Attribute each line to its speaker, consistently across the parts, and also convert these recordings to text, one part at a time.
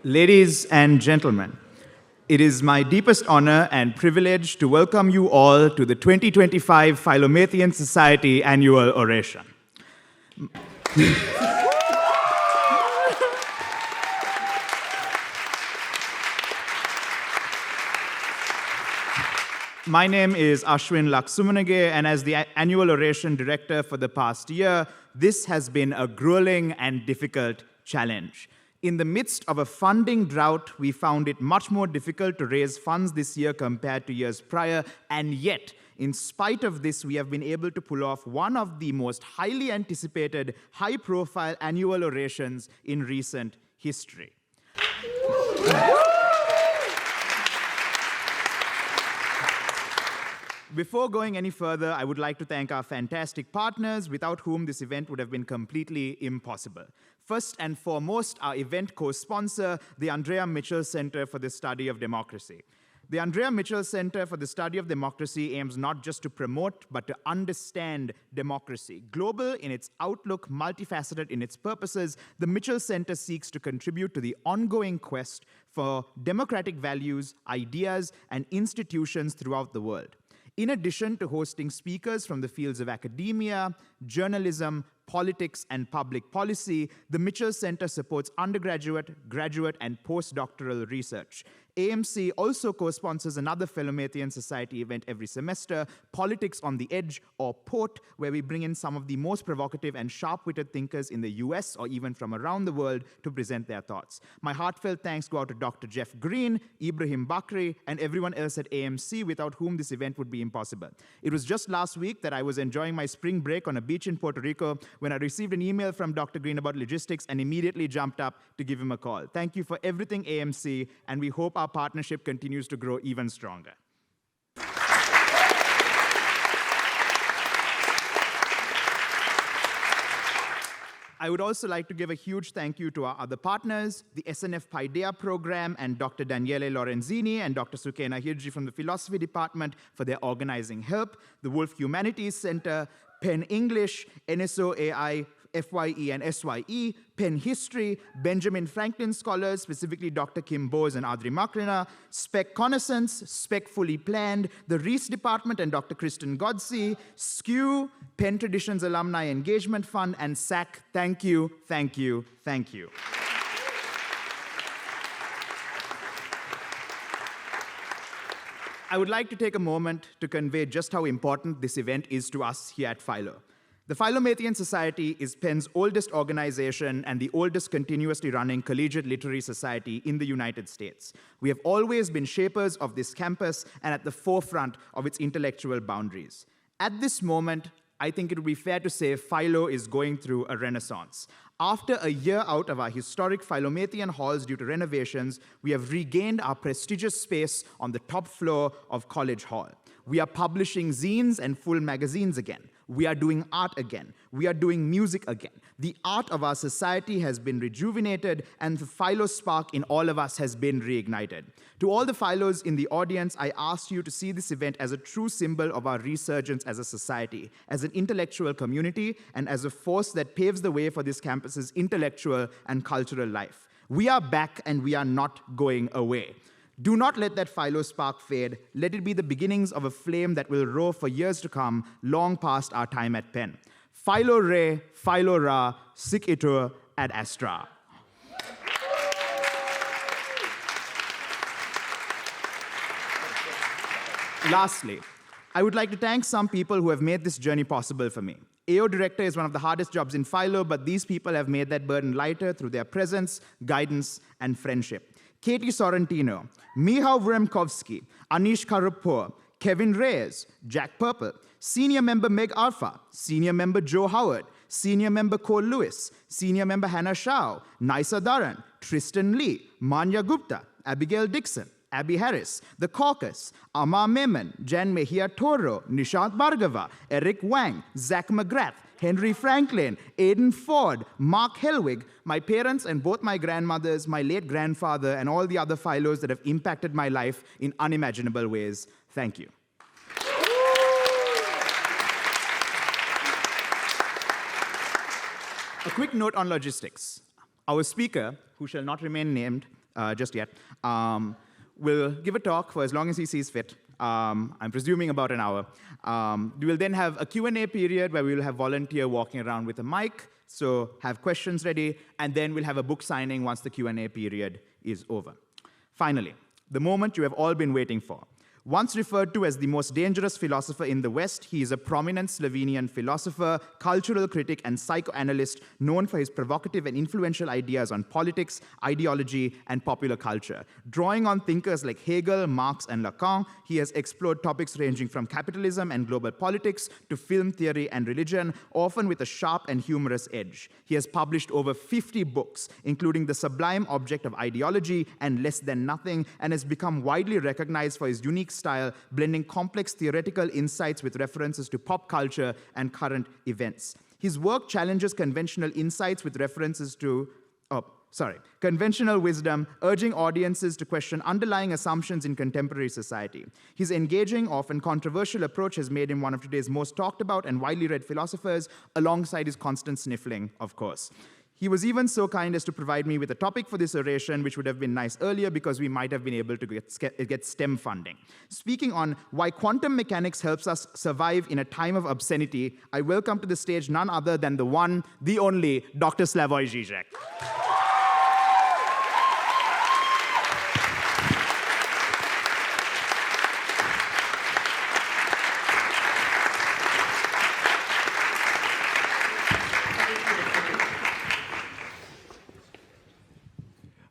Speaker 1: Ladies and gentlemen, it is my deepest honor and privilege to welcome you all to the 2025 Philomathean Society Annual Oration. My name is Ashwin Laksumanage, and as the Annual Oration Director for the past year, this has been a grueling and difficult challenge. In the midst of a funding drought, we found it much more difficult to raise funds this year compared to years prior, and yet, in spite of this, we have been able to pull off one of the most highly anticipated, high-profile annual orations in recent history. Before going any further, I would like to thank our fantastic partners, without whom this event would have been completely impossible. First and foremost, our event co-sponsor, the Andrea Mitchell Center for the Study of Democracy. The Andrea Mitchell Center for the Study of Democracy aims not just to promote, but to understand democracy. Global in its outlook, multifaceted in its purposes, the Mitchell Center seeks to contribute to the ongoing quest for democratic values, ideas, and institutions throughout the world. In addition to hosting speakers from the fields of academia, journalism, politics, and public policy, the Mitchell Center supports undergraduate, graduate, and postdoctoral research. AMC also co-sponsors another Philomathean Society event every semester, Politics on the Edge, or PORT, where we bring in some of the most provocative and sharp-witted thinkers in the US or even from around the world to present their thoughts. My heartfelt thanks go out to Dr. Jeff Green, Ibrahim Bakri, and everyone else at AMC, without whom this event would be impossible. It was just last week that I was enjoying my spring break on a beach in Puerto Rico when I received an email from Dr. Green about logistics and immediately jumped up to give him a call. Thank you for everything, AMC, and we hope our partnership continues to grow even stronger. I would also like to give a huge thank you to our other partners, the SNF Paideia program and Dr. Daniele Lorenzini and Dr. Sukena Hirji from the Philosophy Department for their organizing help, the Wolf Humanities Center, Penn English, NSO AI, FYE and SYE, Penn History, Benjamin Franklin Scholars, specifically Dr. Kim Bose and Adri Makrina, Spec Connaissance, Spec Fully Planned, the Reese Department and Dr. Kristen Godsey, SKEW, Penn Traditions Alumni Engagement Fund, and SAC. Thank you, thank you, thank you. I would like to take a moment to convey just how important this event is to us here at Philo. The Philomathean Society is Penn's oldest organization and the oldest continuously running collegiate literary society in the United States. We have always been shapers of this campus and at the forefront of its intellectual boundaries. At this moment, I think it would be fair to say Philo is going through a renaissance. After a year out of our historic Philomathean halls due to renovations, we have regained our prestigious space on the top floor of College Hall. We are publishing zines and full magazines again. We are doing art again. We are doing music again. The art of our society has been rejuvenated, and the Philo spark in all of us has been reignited. To all the Philos in the audience, I ask you to see this event as a true symbol of our resurgence as a society, as an intellectual community, and as a force that paves the way for this campus's intellectual and cultural life. We are back, and we are not going away. Do not let that Philo spark fade. Let it be the beginnings of a flame that will roar for years to come, long past our time at Penn. Philo re, Philo ra, sic itur ad astra. Lastly, I would like to thank some people who have made this journey possible for me. AO Director is one of the hardest jobs in Philo, but these people have made that burden lighter through their presence, guidance, and friendship. Katie Sorrentino, Michał Wremkowski, Anish Karupur, Kevin Reyes, Jack Purple, Senior Member Meg Alpha, Senior Member Joe Howard, Senior Member Cole Lewis, Senior Member Hannah Shao, Nisa Dharan, Tristan Lee, Manya Gupta, Abigail Dixon, Abby Harris, The Caucus, Amar Memon, Jan Mejia Toro, Nishant Bhargava, Eric Wang, Zach McGrath, Henry Franklin, Aidan Ford, Mark Helwig, my parents and both my grandmothers, my late grandfather, and all the other Philos that have impacted my life in unimaginable ways. Thank you. A quick note on logistics. Our speaker, who shall not remain named, just yet, will give a talk for as long as he sees fit. I'm presuming about an hour. We will then have a Q&A period where we will have volunteer walking around with a mic, so have questions ready, and then we'll have a book signing once the Q&A period is over. Finally, the moment you have all been waiting for. Once referred to as the most dangerous philosopher in the West, he is a prominent Slovenian philosopher, cultural critic, and psychoanalyst known for his provocative and influential ideas on politics, ideology, and popular culture. Drawing on thinkers like Hegel, Marx, and Lacan, he has explored topics ranging from capitalism and global politics to film theory and religion, often with a sharp and humorous edge. He has published over 50 books, including The Sublime Object of Ideology and Less Than Nothing, and has become widely recognized for his unique style, blending complex theoretical insights with references to pop culture and current events. His work challenges conventional insights with references to, conventional wisdom, urging audiences to question underlying assumptions in contemporary society. His engaging, often controversial approach has made him one of today's most talked about and widely read philosophers, alongside his constant sniffling, of course. He was even so kind as to provide me with a topic for this oration, which would have been nice earlier because we might have been able to get STEM funding. Speaking on why quantum mechanics helps us survive in a time of obscenity, I welcome to the stage none other than the one, the only, Dr. Slavoj Žižek.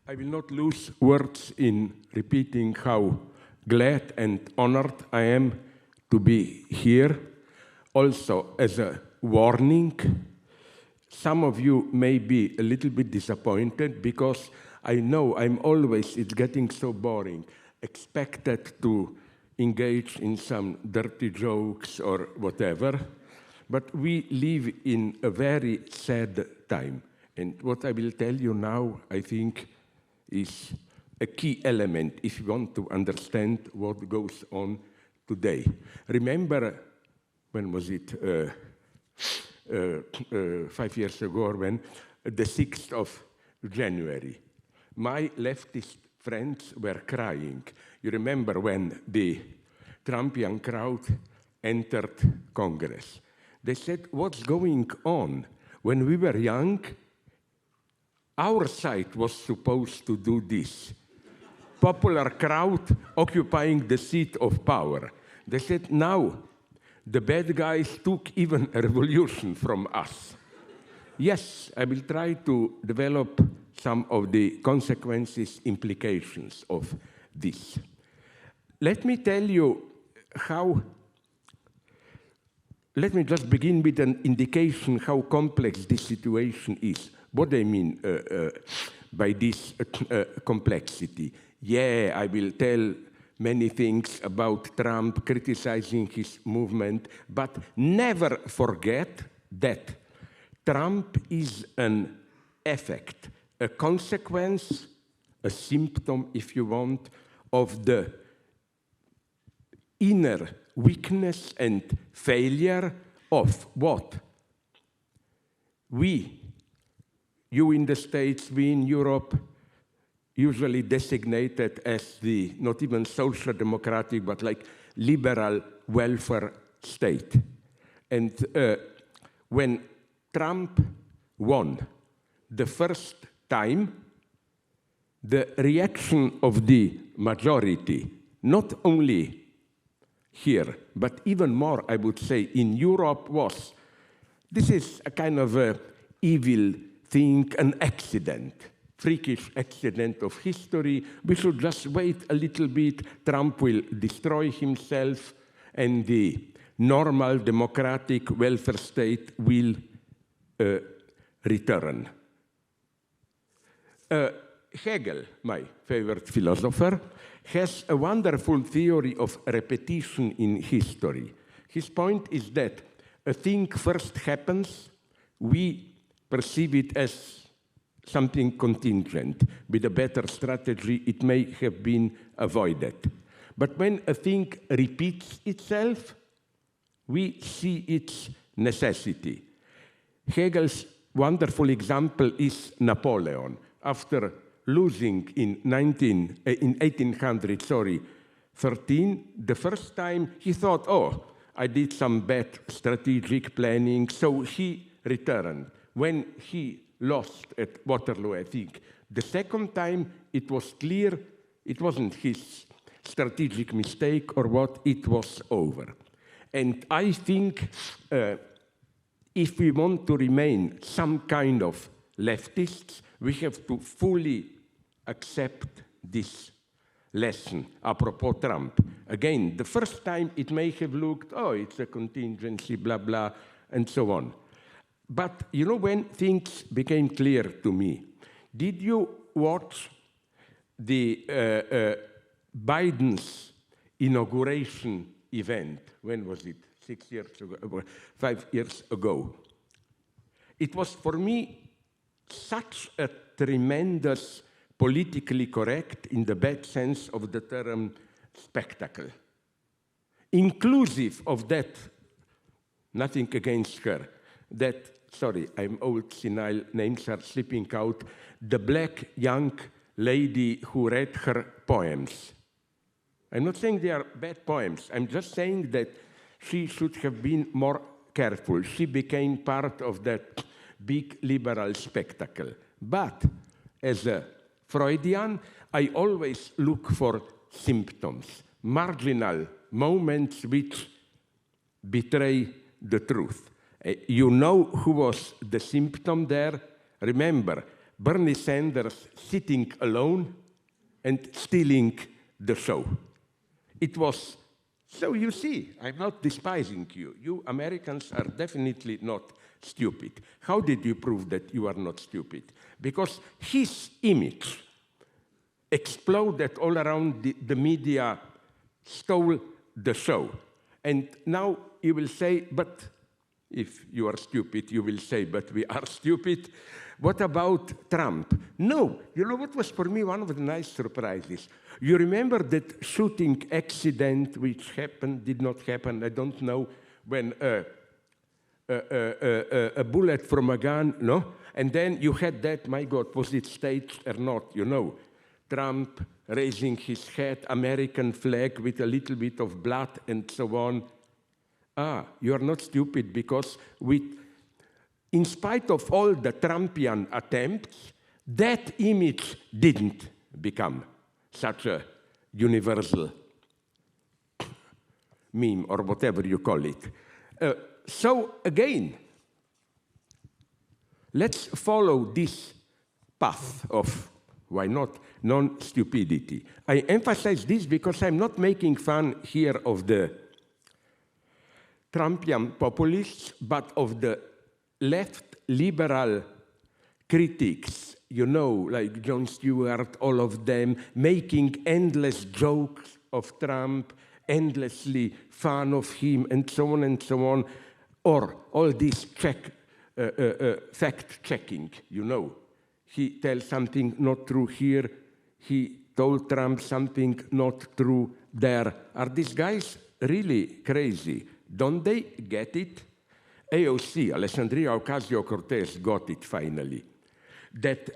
Speaker 2: I will not lose words in repeating how glad and honored I am to be here. Also, as a warning, some of you may be a little bit disappointed because I know it's getting so boring, expected to engage in some dirty jokes or whatever, but we live in a very sad time. And what I will tell you now, I think, is a key element if you want to understand what goes on today. Remember, when was it? 5 years ago, or when? The 6th of January. My leftist friends were crying. You remember when the Trumpian crowd entered Congress. They said, what's going on? When we were young, our side was supposed to do this. Popular crowd occupying the seat of power. They said, now the bad guys took even a revolution from us. Yes, I will try to develop some of the consequences, implications of this. Let me tell you let me just begin with an indication how complex this situation is. What I mean by this complexity. Yeah, I will tell many things about Trump, criticizing his movement, but never forget that Trump is an effect, a consequence, a symptom, if you want, of the inner weakness and failure of what? You in the States, we in Europe, usually designated as the, not even social democratic, but like liberal welfare state. And when Trump won the first time, the reaction of the majority, not only here, but even more, I would say, in Europe was, this is a kind of a evil thing, an accident, freakish accident of history. We should just wait a little bit. Trump will destroy himself, and the normal democratic welfare state will return. Hegel, my favorite philosopher, has a wonderful theory of repetition in history. His point is that a thing first happens, we perceive it as something contingent. With a better strategy, it may have been avoided. But when a thing repeats itself, we see its necessity. Hegel's wonderful example is Napoleon. After losing in 1813, the first time he thought, oh, I did some bad strategic planning, so he returned. When he lost at Waterloo, I think, the second time it was clear it wasn't his strategic mistake or what, it was over. And I think if we want to remain some kind of leftists, we have to fully accept this lesson, apropos Trump. Again, the first time it may have looked, oh, it's a contingency, blah, blah, and so on. But you know when things became clear to me? Did you watch the Biden's inauguration event? When was it? 6 years ago, 5 years ago. It was for me such a tremendous politically correct, in the bad sense of the term, spectacle. Inclusive of that, nothing against her, that, sorry, I'm old, senile, names are slipping out, the black young lady who read her poems. I'm not saying they are bad poems, I'm just saying that she should have been more careful. She became part of that big liberal spectacle. But as a Freudian, I always look for symptoms, marginal moments which betray the truth. You know who was the symptom there? Remember, Bernie Sanders sitting alone and stealing the show. It was, so you see, I'm not despising you. You Americans are definitely not stupid. How did you prove that you are not stupid? Because his image exploded all around the media, stole the show. And now you will say, but if you are stupid, you will say, but we are stupid. What about Trump? No, you know what was for me one of the nice surprises? You remember that shooting accident which happened, did not happen, I don't know, when a bullet from a gun, no? And then you had that, my God, was it staged or not, you know? Trump raising his head, American flag with a little bit of blood and so on. Ah, you are not stupid because in spite of all the Trumpian attempts, that image didn't become such a universal meme or whatever you call it. So again, let's follow this path of, why not, non-stupidity. I emphasize this because I'm not making fun here of the Trumpian populists, but of the left liberal critics, you know, like Jon Stewart, all of them, making endless jokes of Trump, endlessly fun of him, and so on, or all this fact-checking, you know. He tells something not true here, he told Trump something not true there. Are these guys really crazy? Don't they get it? AOC, Alexandria Ocasio-Cortez, got it finally. That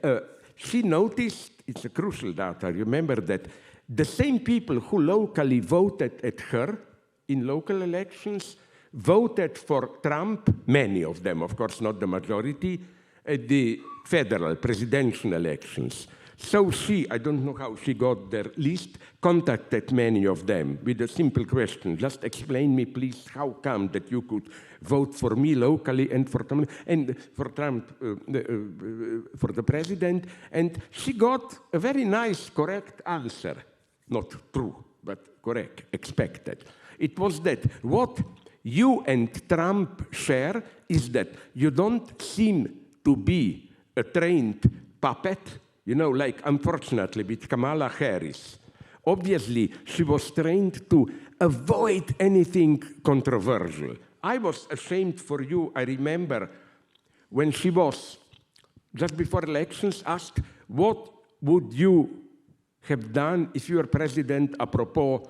Speaker 2: she noticed, it's a crucial data, remember that the same people who locally voted at her in local elections voted for Trump, many of them, of course not the majority, at the federal presidential elections. So she, I don't know how she got their list, contacted many of them with a simple question. Just explain me, please, how come that you could vote for me locally and for Trump, for the president? And she got a very nice, correct answer. Not true, but correct, expected. It was that what you and Trump share is that you don't seem to be a trained puppet, you know, like, unfortunately, with Kamala Harris. Obviously, she was trained to avoid anything controversial. I was ashamed for you, I remember, when she was, just before elections, asked, what would you have done if you were president apropos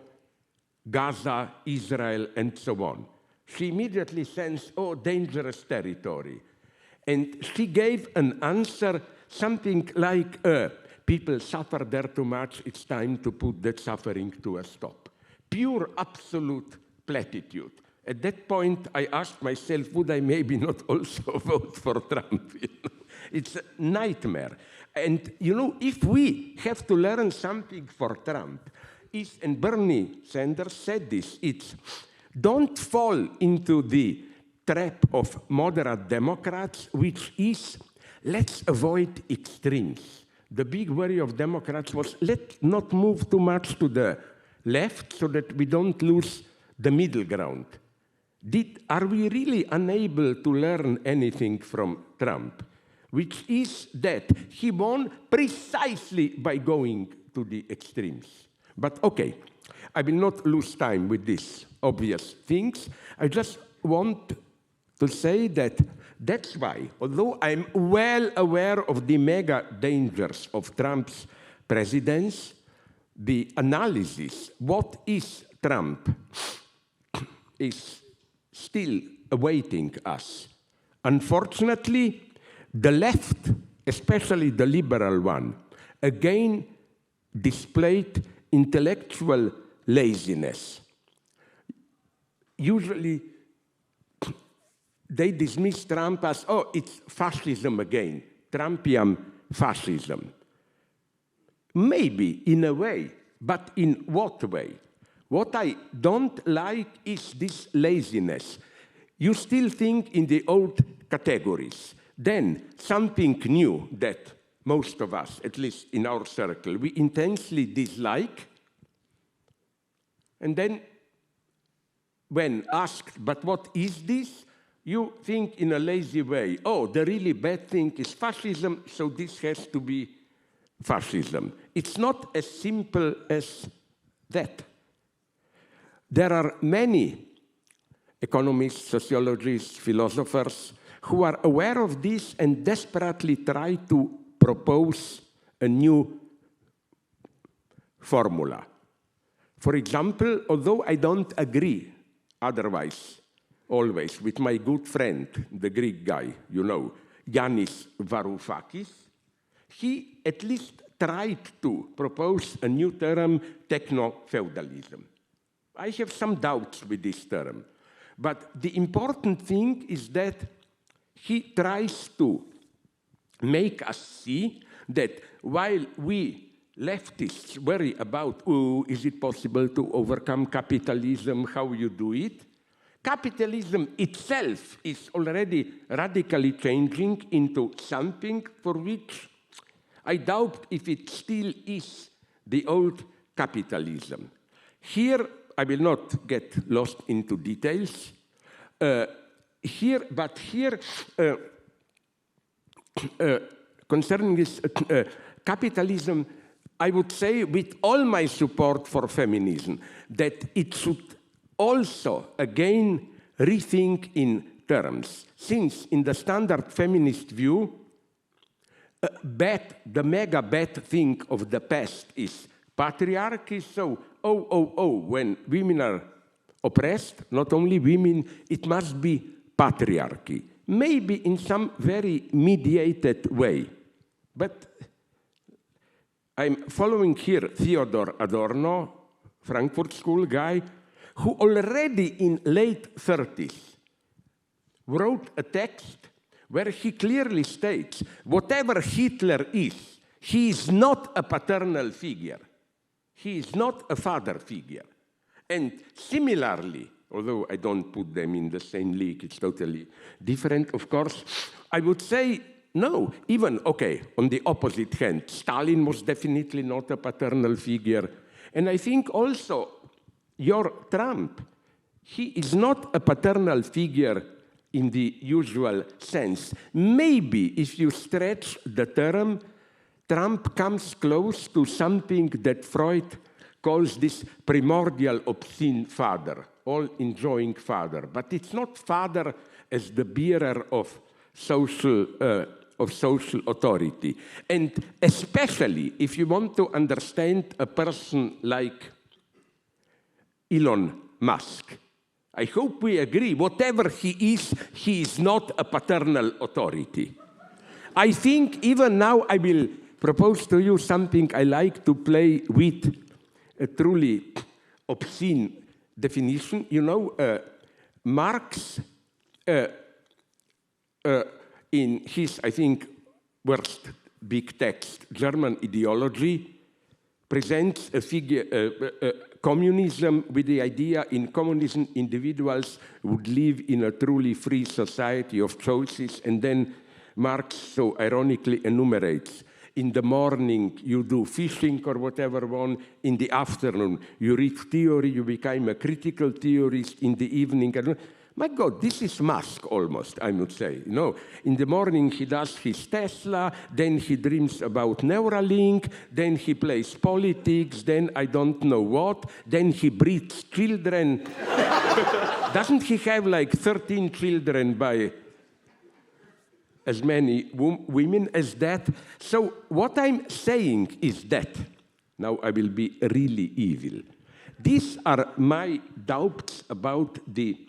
Speaker 2: Gaza, Israel, and so on? She immediately sensed, oh, dangerous territory. And she gave an answer, something like, people suffer there too much, it's time to put that suffering to a stop. Pure, absolute platitude. At that point, I asked myself, would I maybe not also vote for Trump? It's a nightmare. And, if we have to learn something for Trump, and Bernie Sanders said this, it's don't fall into the trap of moderate Democrats, which is let's avoid extremes. The big worry of Democrats was let's not move too much to the left so that we don't lose the middle ground. Are we really unable to learn anything from Trump? Which is that he won precisely by going to the extremes. But okay, I will not lose time with these obvious things. I just want to say that that's why, although I'm well aware of the mega dangers of Trump's presidency, the analysis, what is Trump, is still awaiting us. Unfortunately, the left, especially the liberal one, again displayed intellectual laziness. Usually, they dismiss Trump as, oh, it's fascism again, Trumpian fascism. Maybe, in a way, but in what way? What I don't like is this laziness. You still think in the old categories. Then something new that most of us, at least in our circle, we intensely dislike. And then when asked, but what is this? You think in a lazy way, oh, the really bad thing is fascism, so this has to be fascism. It's not as simple as that. There are many economists, sociologists, philosophers who are aware of this and desperately try to propose a new formula. For example, although I don't agree otherwise, always, with my good friend, the Greek guy, Yanis Varoufakis, he at least tried to propose a new term, techno-feudalism. I have some doubts with this term, but the important thing is that he tries to make us see that while we leftists worry about, oh, is it possible to overcome capitalism, how you do it, capitalism itself is already radically changing into something for which I doubt if it still is the old capitalism. Here, I will not get lost into details. Concerning this capitalism, I would say with all my support for feminism that it should also again rethink in terms, since in the standard feminist view, the mega bad thing of the past is patriarchy, so when women are oppressed, not only women, it must be patriarchy. Maybe in some very mediated way. But I'm following here Theodor Adorno, Frankfurt School guy, who already in late 30s wrote a text where he clearly states, whatever Hitler is, he is not a paternal figure. He is not a father figure. And similarly, although I don't put them in the same league, it's totally different, of course, I would say, no, even, okay, on the opposite hand, Stalin was definitely not a paternal figure. And I think also your Trump, he is not a paternal figure in the usual sense. Maybe if you stretch the term, Trump comes close to something that Freud calls this primordial obscene father, all-enjoying father. But it's not father as the bearer of social authority. And especially if you want to understand a person like Elon Musk, I hope we agree, whatever he is not a paternal authority. I think even now I will propose to you something I like to play with, a truly obscene definition. You know, Marx, in his, I think, worst big text, German Ideology, presents a figure, communism with the idea in communism individuals would live in a truly free society of choices, and then Marx so ironically enumerates, in the morning you do fishing or whatever one, in the afternoon you read theory, you become a critical theorist, in the evening, my God, this is Musk almost, I would say. You know, in the morning he does his Tesla, then he dreams about Neuralink, then he plays politics, then I don't know what, then he breeds children. Doesn't he have like 13 children by as many women as that? So what I'm saying is that, now I will be really evil. These are my doubts about the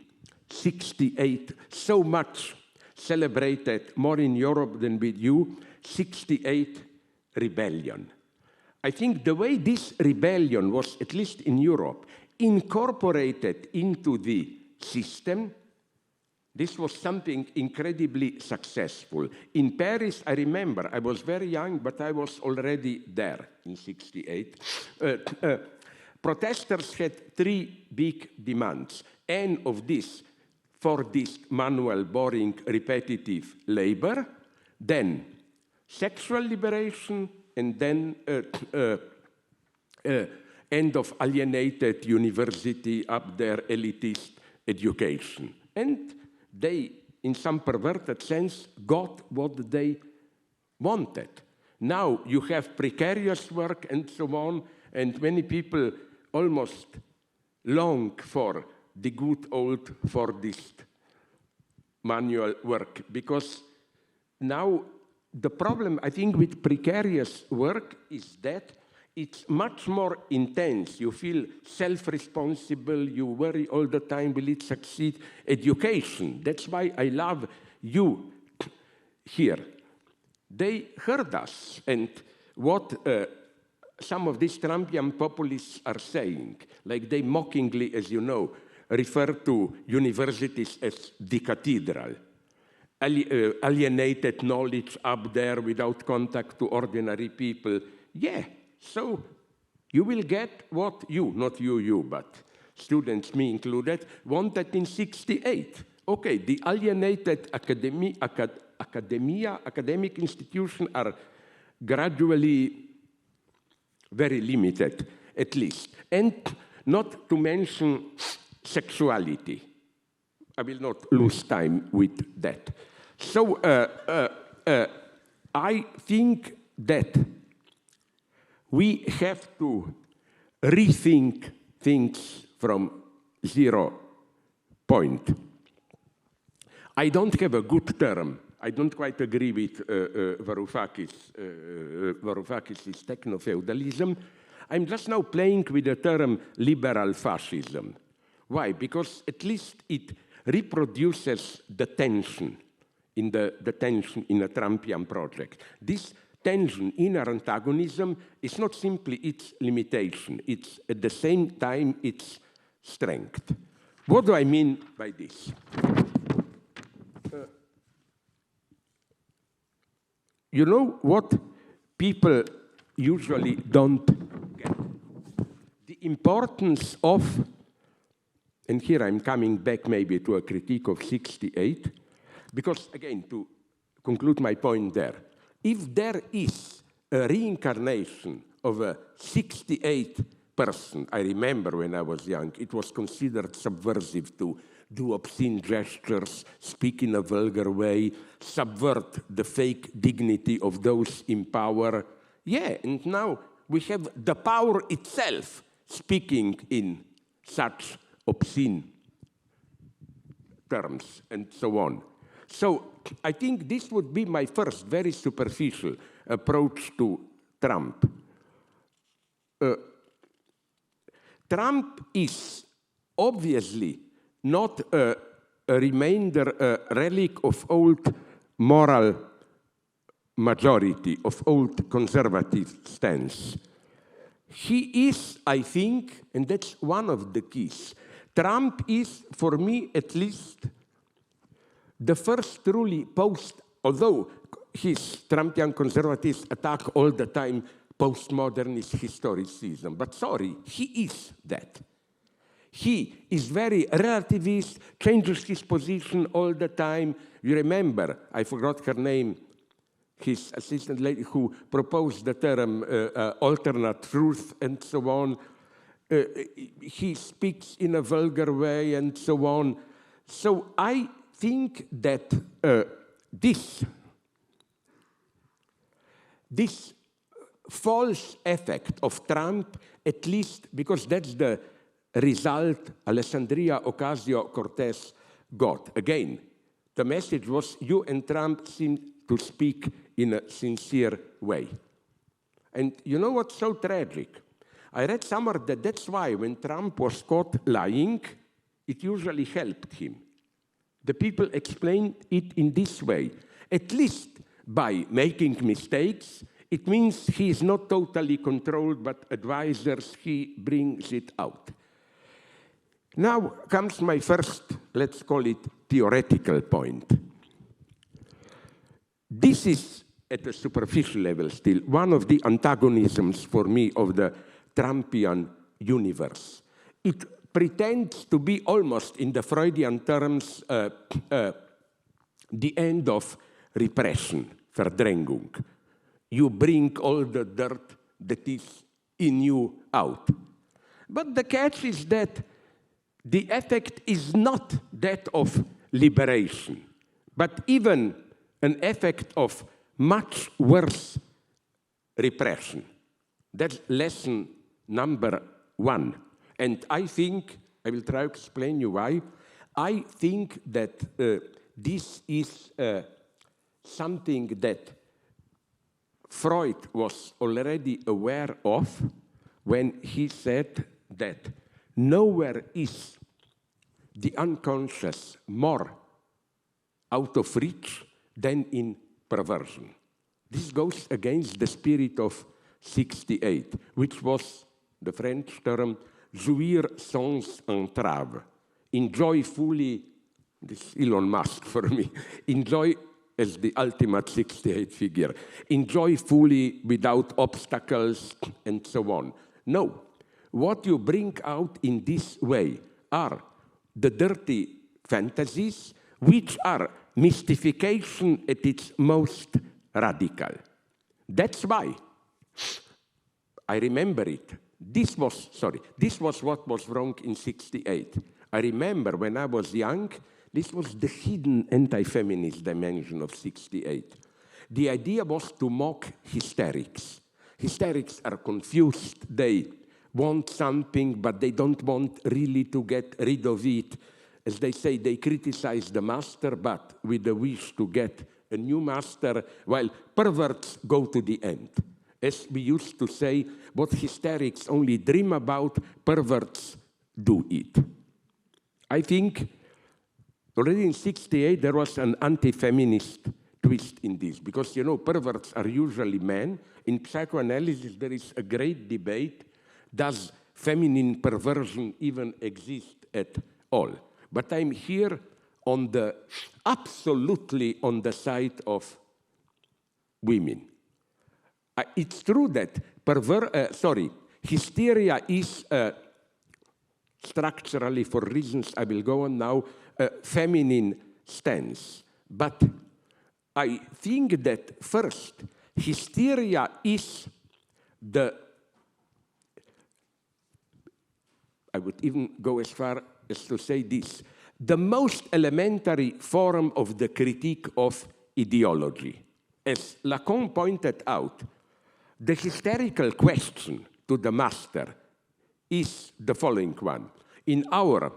Speaker 2: 68, so much celebrated, more in Europe than with you, 68 rebellion. I think the way this rebellion was, at least in Europe, incorporated into the system, this was something incredibly successful. In Paris, I remember, I was very young, but I was already there in 68. Protesters had three big demands. End of this, for this manual, boring, repetitive labor, then sexual liberation, and then end of alienated university, up there, elitist education. And they, in some perverted sense, got what they wanted. Now you have precarious work and so on, and many people almost long for the good old Fordist manual work, because now the problem, I think, with precarious work is that it's much more intense. You feel self-responsible, you worry all the time, will it succeed? Education, that's why I love you here. They heard us, and what some of these Trumpian populists are saying, like they mockingly, as you know, refer to universities as the cathedral, alienated knowledge up there without contact to ordinary people. Yeah, so you will get what you, not you, but students, me included, wanted in 68. Okay, the alienated academic institutions are gradually very limited, at least. And not to mention sexuality. I will not lose time with that. So I think that we have to rethink things from 0 point. I don't have a good term. I don't quite agree with Varoufakis' techno-feudalism. I'm just now playing with the term liberal fascism. Why? Because at least it reproduces the tension in the tension in a Trumpian project. This tension, inner antagonism, is not simply its limitation. It's at the same time its strength. What do I mean by this? You know what people usually don't get? The importance of, and here I'm coming back maybe to a critique of 68, because again, to conclude my point there, if there is a reincarnation of a 68 person, I remember when I was young, it was considered subversive to do obscene gestures, speak in a vulgar way, subvert the fake dignity of those in power. Yeah, and now we have the power itself speaking in such obscene terms and so on. So I think this would be my first very superficial approach to Trump. Trump is obviously not a remainder, a relic of old moral majority, of old conservative stance. He is, I think, and that's one of the keys, Trump is, for me at least, the first truly although his Trumpian conservatives attack all the time postmodernist historicism, but sorry, he is that. He is very relativist, changes his position all the time. You remember, I forgot her name, his assistant lady who proposed the term alternate truth and so on. He speaks in a vulgar way and so on. So I think that this false effect of Trump, at least because that's the result Alessandria Ocasio-Cortez got. Again, the message was you and Trump seem to speak in a sincere way. And you know what's so tragic? I read somewhere that that's why when Trump was caught lying, it usually helped him. The people explain it in this way. At least by making mistakes, it means he is not totally controlled, but advisors, he brings it out. Now comes my first, let's call it, theoretical point. This is, at a superficial level still, one of the antagonisms for me of the Trumpian universe. It pretends to be almost, in the Freudian terms, the end of repression, Verdrängung. You bring all the dirt that is in you out. But the catch is that the effect is not that of liberation, but even an effect of much worse repression. That's lesson number one. And I think, I will try to explain you why, I think that this is something that Freud was already aware of when he said that nowhere is the unconscious more out of reach than in perversion. This goes against the spirit of 68, which was the French term jouir sans entrave. Enjoy fully, this Elon Musk for me, enjoy as the ultimate 68 figure. Enjoy fully without obstacles and so on. No, what you bring out in this way are the dirty fantasies, which are mystification at its most radical. That's why, I remember it, this was what was wrong in 68. I remember when I was young, this was the hidden anti-feminist dimension of 68. The idea was to mock hysterics. Hysterics are confused, they want something, but they don't want really to get rid of it. As they say, they criticize the master, but with the wish to get a new master, while perverts go to the end. As we used to say, what hysterics only dream about, perverts do it. I think already in 68 there was an anti-feminist twist in this, because, you know, perverts are usually men. In psychoanalysis there is a great debate, does feminine perversion even exist at all? But I'm here on the, absolutely on the side of women. It's true that hysteria is structurally, for reasons I will go on now, a feminine stance. But I think that first, hysteria is the, I would even go as far as to say this, the most elementary form of the critique of ideology. As Lacan pointed out, the hysterical question to the master is the following one. In our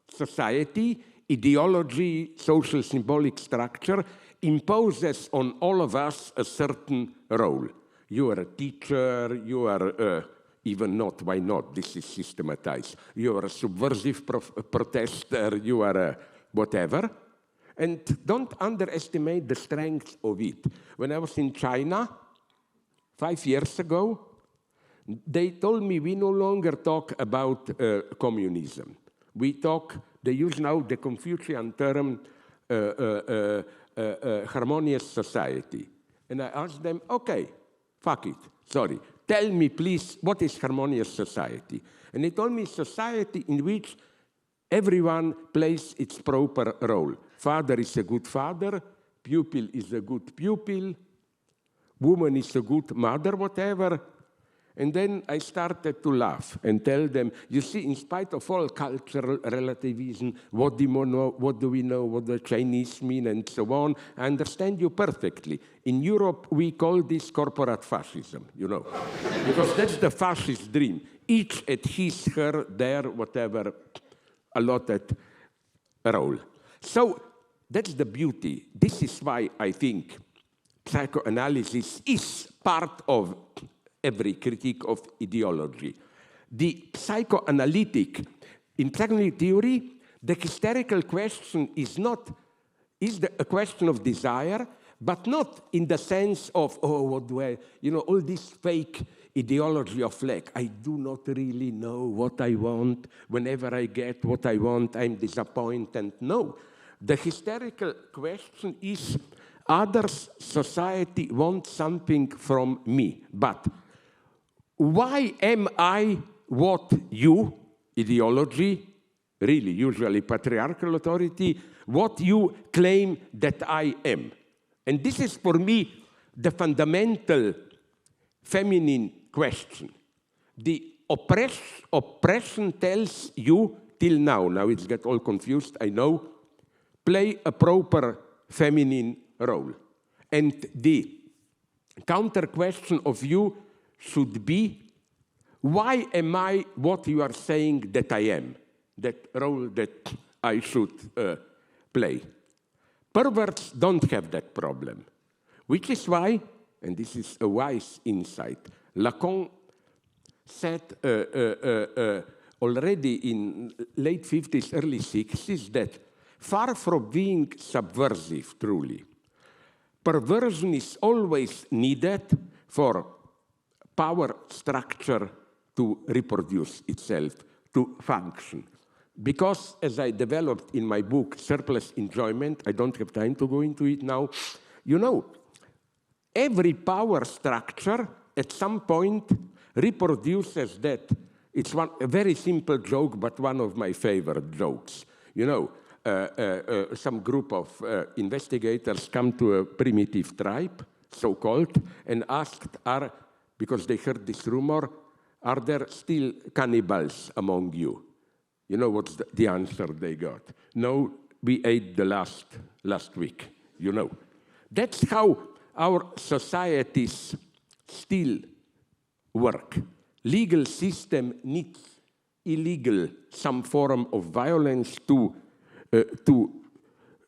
Speaker 2: society, ideology, social symbolic structure, imposes on all of us a certain role. You are a teacher, you are even not, why not, this is systematized. You are a subversive protester, you are a whatever. And don't underestimate the strength of it. When I was in China 5 years ago, they told me we no longer talk about communism. They use now the Confucian term harmonious society. And I asked them, okay, fuck it, sorry. Tell me, please, what is harmonious society? And they told me society in which everyone plays its proper role. Father is a good father, pupil is a good pupil, woman is a good mother, whatever. And then I started to laugh and tell them, you see, in spite of all cultural relativism, what do we know, what the Chinese mean, and so on, I understand you perfectly. In Europe, we call this corporate fascism, you know, because that's the fascist dream. Each at his, her, their, whatever, allotted role. So that's the beauty. This is why I think psychoanalysis is part of every critique of ideology. The psychoanalytic, in psychoanalytic theory, the hysterical question is a question of desire, but not in the sense of, oh, what do I, you know, all this fake ideology of like, I do not really know what I want. Whenever I get what I want, I'm disappointed. No, the hysterical question is, others, society wants something from me, but why am I what you, ideology, really usually patriarchal authority, what you claim that I am? And this is for me the fundamental feminine question. The oppression tells you, till now it's get all confused, I know, play a proper feminine role. And the counter question of you should be, why am I what you are saying that I am, that role that I should play? Perverts don't have that problem, which is why, and this is a wise insight, Lacan said already in late 50s, early 60s, that far from being subversive, truly, perversion is always needed for power structure to reproduce itself, to function. Because, as I developed in my book, Surplus Enjoyment, I don't have time to go into it now, you know, every power structure at some point reproduces that. It's a very simple joke, but one of my favorite jokes. You know, some group of investigators come to a primitive tribe, so-called, and asked, because they heard this rumor, are there still cannibals among you? You know what's the answer they got? No, we ate the last week, you know. That's how our societies still work. Legal system needs illegal, some form of violence to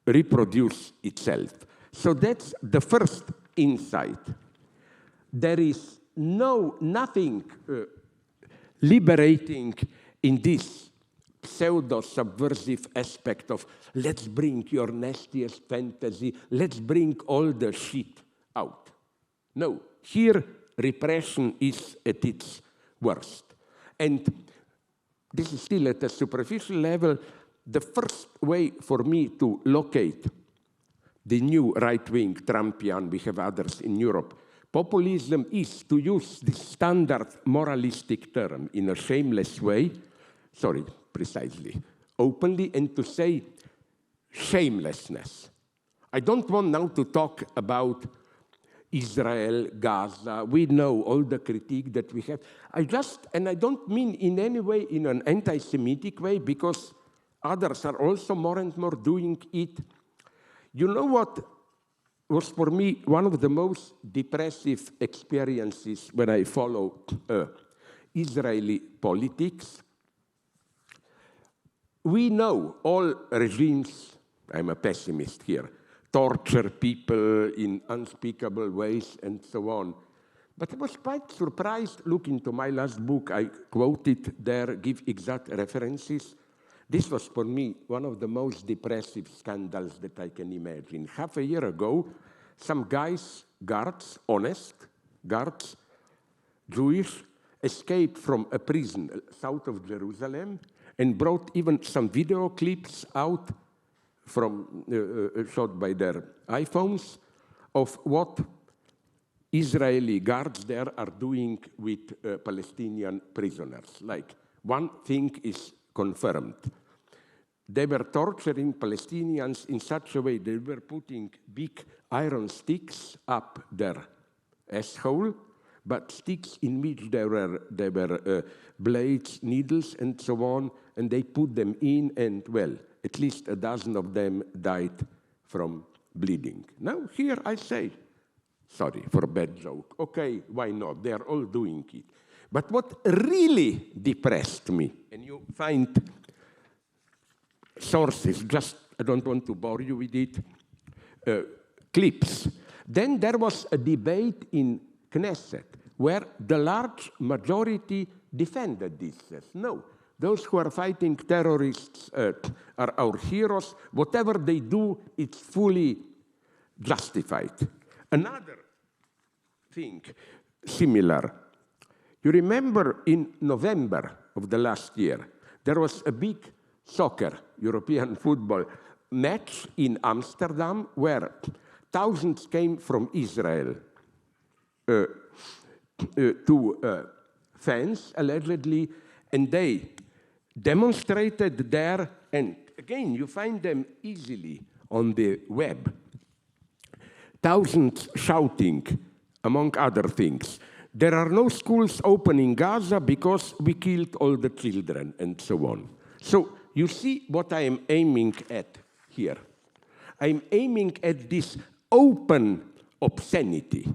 Speaker 2: reproduce itself. So that's the first insight. There is nothing liberating in this pseudo-subversive aspect of let's bring your nastiest fantasy, let's bring all the shit out. No, here repression is at its worst. And this is still at a superficial level. The first way for me to locate the new right-wing Trumpian, we have others in Europe, populism is to use the standard moralistic term in a shameless way, precisely, openly, and to say shamelessness. I don't want now to talk about Israel, Gaza. We know all the critique that we have. And I don't mean in any way in an anti-Semitic way, because others are also more and more doing it. You know what was for me one of the most depressive experiences when I followed Israeli politics? We know all regimes, I'm a pessimist here, torture people in unspeakable ways and so on. But I was quite surprised, look into my last book, I quoted there, give exact references, This was for me one of the most depressive scandals that I can imagine. Half a year ago, some guys, guards, honest guards, Jewish, escaped from a prison south of Jerusalem and brought even some video clips out from shot by their iPhones of what Israeli guards there are doing with Palestinian prisoners. Like, one thing is confirmed. They were torturing Palestinians in such a way they were putting big iron sticks up their asshole, but sticks in which there were blades, needles, and so on, and they put them in, and, well, at least a dozen of them died from bleeding. Now, here I say, sorry for a bad joke, okay, why not? They are all doing it. But what really depressed me, and you find sources, just, I don't want to bore you with it, clips. Then there was a debate in Knesset where the large majority defended this. Says, no, those who are fighting terrorists are our heroes. Whatever they do, it's fully justified. Another thing similar. You remember in November of the last year, there was a big soccer, European football match in Amsterdam where thousands came from Israel to fans, allegedly, and they demonstrated there, and again, you find them easily on the web. Thousands shouting, among other things, there are no schools open in Gaza because we killed all the children, and so on. So you see what I am aiming at here. I'm aiming at this open obscenity.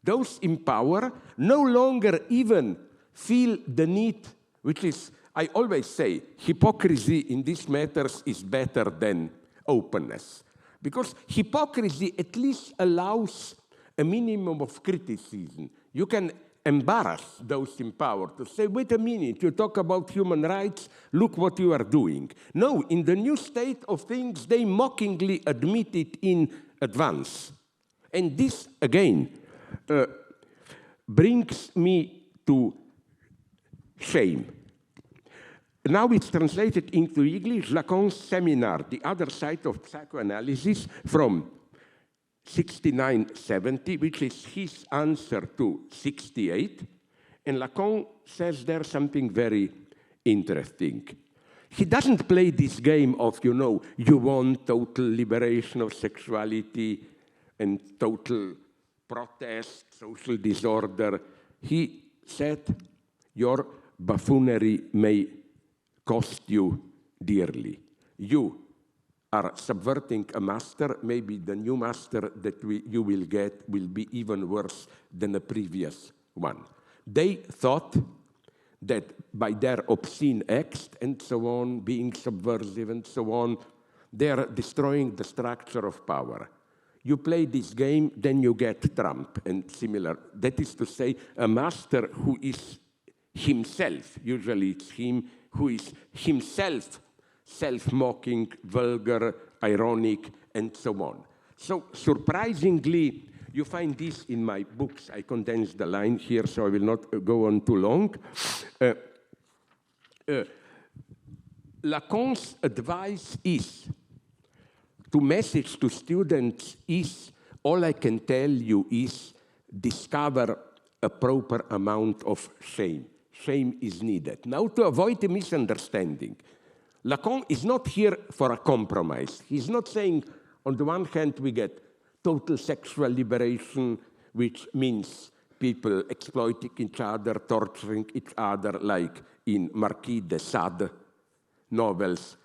Speaker 2: Those in power no longer even feel the need, which is, I always say, hypocrisy in these matters is better than openness. Because hypocrisy at least allows a minimum of criticism. You can embarrass those in power to say, wait a minute, you talk about human rights, look what you are doing. No, in the new state of things, they mockingly admit it in advance. And this, again, brings me to shame. Now it's translated into English, Lacan's seminar, The Other Side of Psychoanalysis, from 69-70, which is his answer to 68. And Lacan says there something very interesting. He doesn't play this game of, you know, you want total liberation of sexuality and total protest, social disorder. He said, your buffoonery may cost you dearly. You are subverting a master, maybe the new master that you will get will be even worse than the previous one. They thought that by their obscene acts and so on, being subversive and so on, they are destroying the structure of power. You play this game, then you get Trump and similar. That is to say, a master who is himself, usually it's him, who is himself self-mocking, vulgar, ironic, and so on. So surprisingly, you find this in my books. I condensed the line here, so I will not go on too long. Lacan's advice is, to message to students is, all I can tell you is, discover a proper amount of shame. Shame is needed. Now, to avoid a misunderstanding, Lacan is not here for a compromise. He's not saying, on the one hand, we get total sexual liberation, which means people exploiting each other, torturing each other, like in Marquis de Sade novels.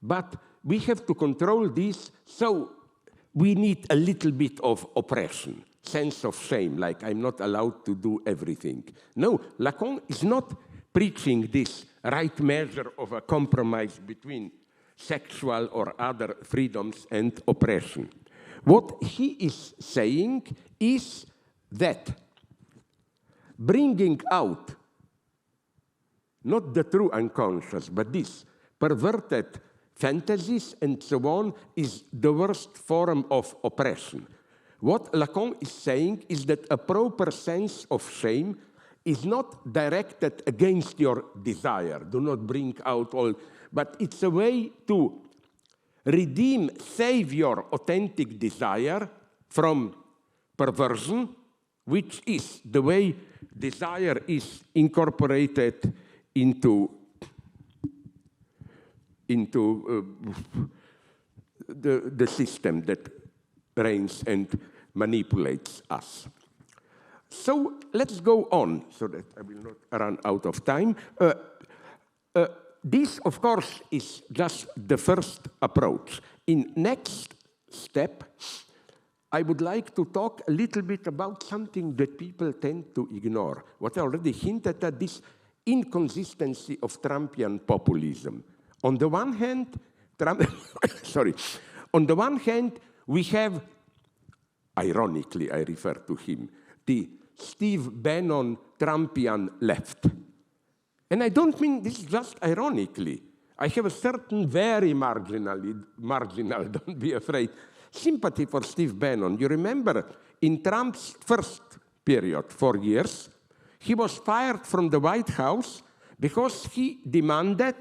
Speaker 2: But we have to control this, so we need a little bit of oppression, sense of shame, like I'm not allowed to do everything. No, Lacan is not preaching this right measure of a compromise between sexual or other freedoms and oppression. What he is saying is that bringing out not the true unconscious, but this perverted fantasies and so on is the worst form of oppression. What Lacan is saying is that a proper sense of shame is not directed against your desire. Do not bring out all, but it's a way to redeem, save your authentic desire from perversion, which is the way desire is incorporated into the system that reigns and manipulates us. So let's go on, so that I will not run out of time. This, of course, is just the first approach. In next step, I would like to talk a little bit about something that people tend to ignore. What I already hinted at, this inconsistency of Trumpian populism. On the one hand, on the one hand, we have, ironically, I refer to him, the Steve Bannon Trumpian left. And I don't mean this just ironically. I have a certain very marginal, don't be afraid, sympathy for Steve Bannon. You remember, in Trump's first period, 4 years, he was fired from the White House because he demanded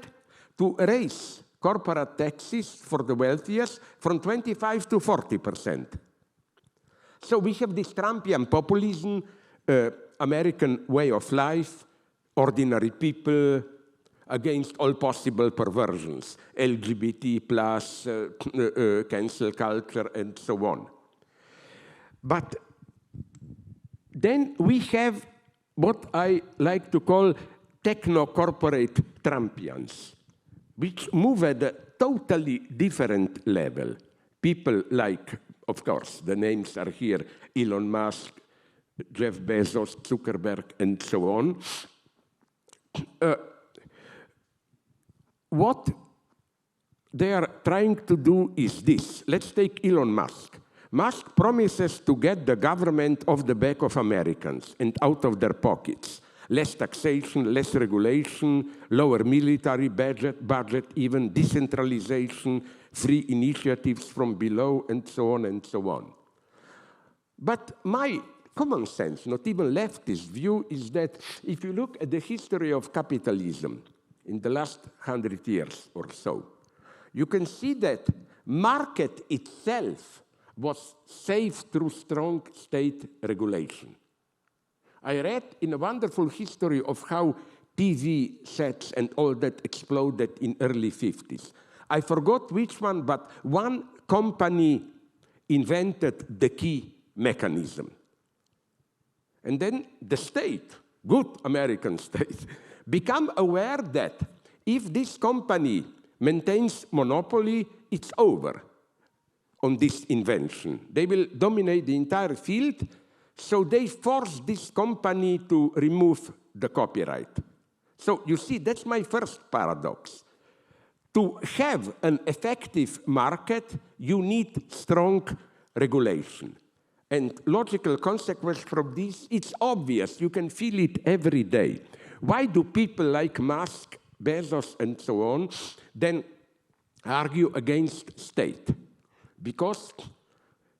Speaker 2: to raise corporate taxes for the wealthiest from 25 to 40%. So we have this Trumpian populism, American way of life, ordinary people against all possible perversions, LGBT plus, cancel culture, and so on. But then we have what I like to call techno-corporate Trumpians, which move at a totally different level. People like, of course, the names are here, Elon Musk, Jeff Bezos, Zuckerberg, and so on. What they are trying to do is this. Let's take Elon Musk. Musk promises to get the government off the back of Americans and out of their pockets. Less taxation, less regulation, lower military budget, even decentralization, free initiatives from below, and so on and so on. But my common sense, not even leftist view, is that if you look at the history of capitalism in the last 100 years or so, you can see that market itself was saved through strong state regulation. I read in a wonderful history of how TV sets and all that exploded in early 50s. I forgot which one, but one company invented the key mechanism. And then the state, good American state, become aware that if this company maintains monopoly, it's over on this invention. They will dominate the entire field, so they force this company to remove the copyright. So you see, that's my first paradox. To have an effective market, you need strong regulation. And logical consequence from this, it's obvious. You can feel it every day. Why do people like Musk, Bezos, and so on then argue against state? Because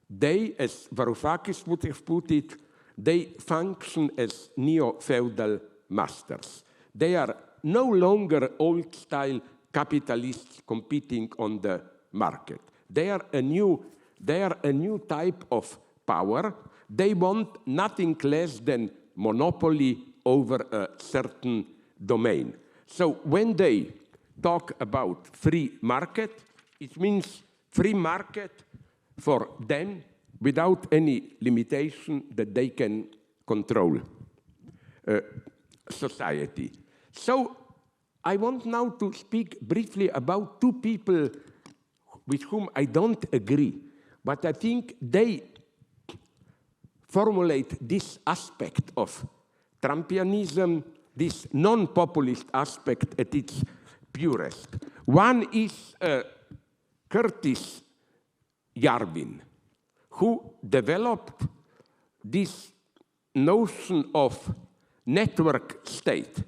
Speaker 2: they, as Varoufakis would have put it, they function as neo-feudal masters. They are no longer old-style capitalists competing on the market. They are a new type of power. They want nothing less than monopoly over a certain domain. So when they talk about free market, it means free market for them without any limitation that they can control society. So I want now to speak briefly about two people with whom I don't agree, but I think they formulate this aspect of Trumpianism, this non-populist aspect at its purest. One is Curtis Yarvin, who developed this notion of network state.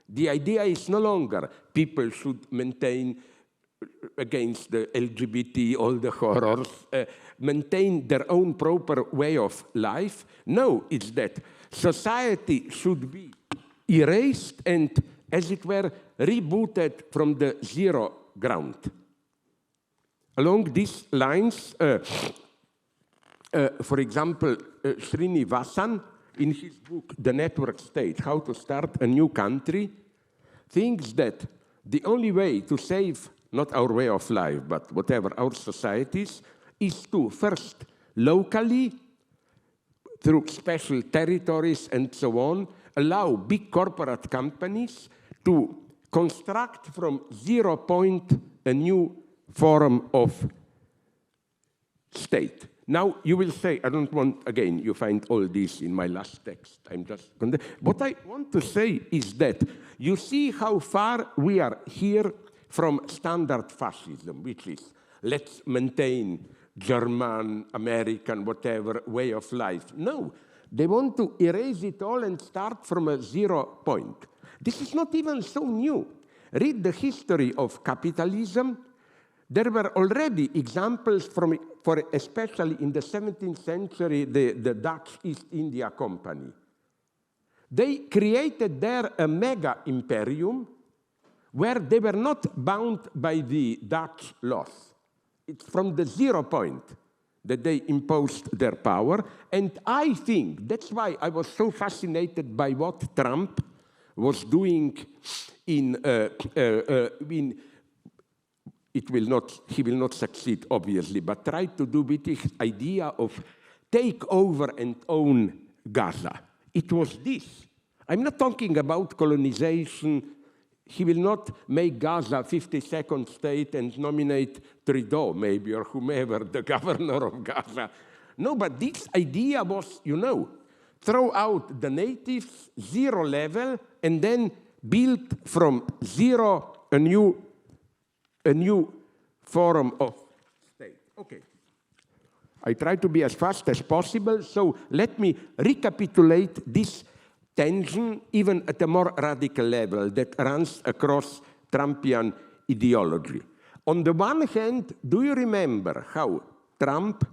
Speaker 2: The idea is no longer people should maintain against the LGBT, all the horrors, maintain their own proper way of life. No, it's that society should be erased and, as it were, rebooted from the zero ground. Along these lines, for example, Srinivasan, in his book, The Network State, How to Start a New Country, thinks that the only way to save not our way of life, but whatever, our societies, is to first locally, through special territories and so on, allow big corporate companies to construct from 0 point a new form of state. Now, you will say, I don't want, again, you find all this in my last text. I'm just, what I want to say is that you see how far we are here from standard fascism, which is, let's maintain German, American, whatever, way of life. No, they want to erase it all and start from a 0 point. This is not even so new. Read the history of capitalism. There were already examples for especially in the 17th century, the Dutch East India Company. They created there a mega imperium where they were not bound by the Dutch laws. It's from the 0 point that they imposed their power. And I think that's why I was so fascinated by what Trump was doing he will not succeed, obviously, but try to do with his idea of take over and own Gaza. It was this. I'm not talking about colonization. He will not make Gaza 52nd state and nominate Trudeau, maybe, or whomever, the governor of Gaza. No, but this idea was, throw out the natives, 0 level, and then build from 0 a new form of state. Okay. I try to be as fast as possible, so let me recapitulate this tension, even at a more radical level, that runs across Trumpian ideology. On the one hand, do you remember how Trump,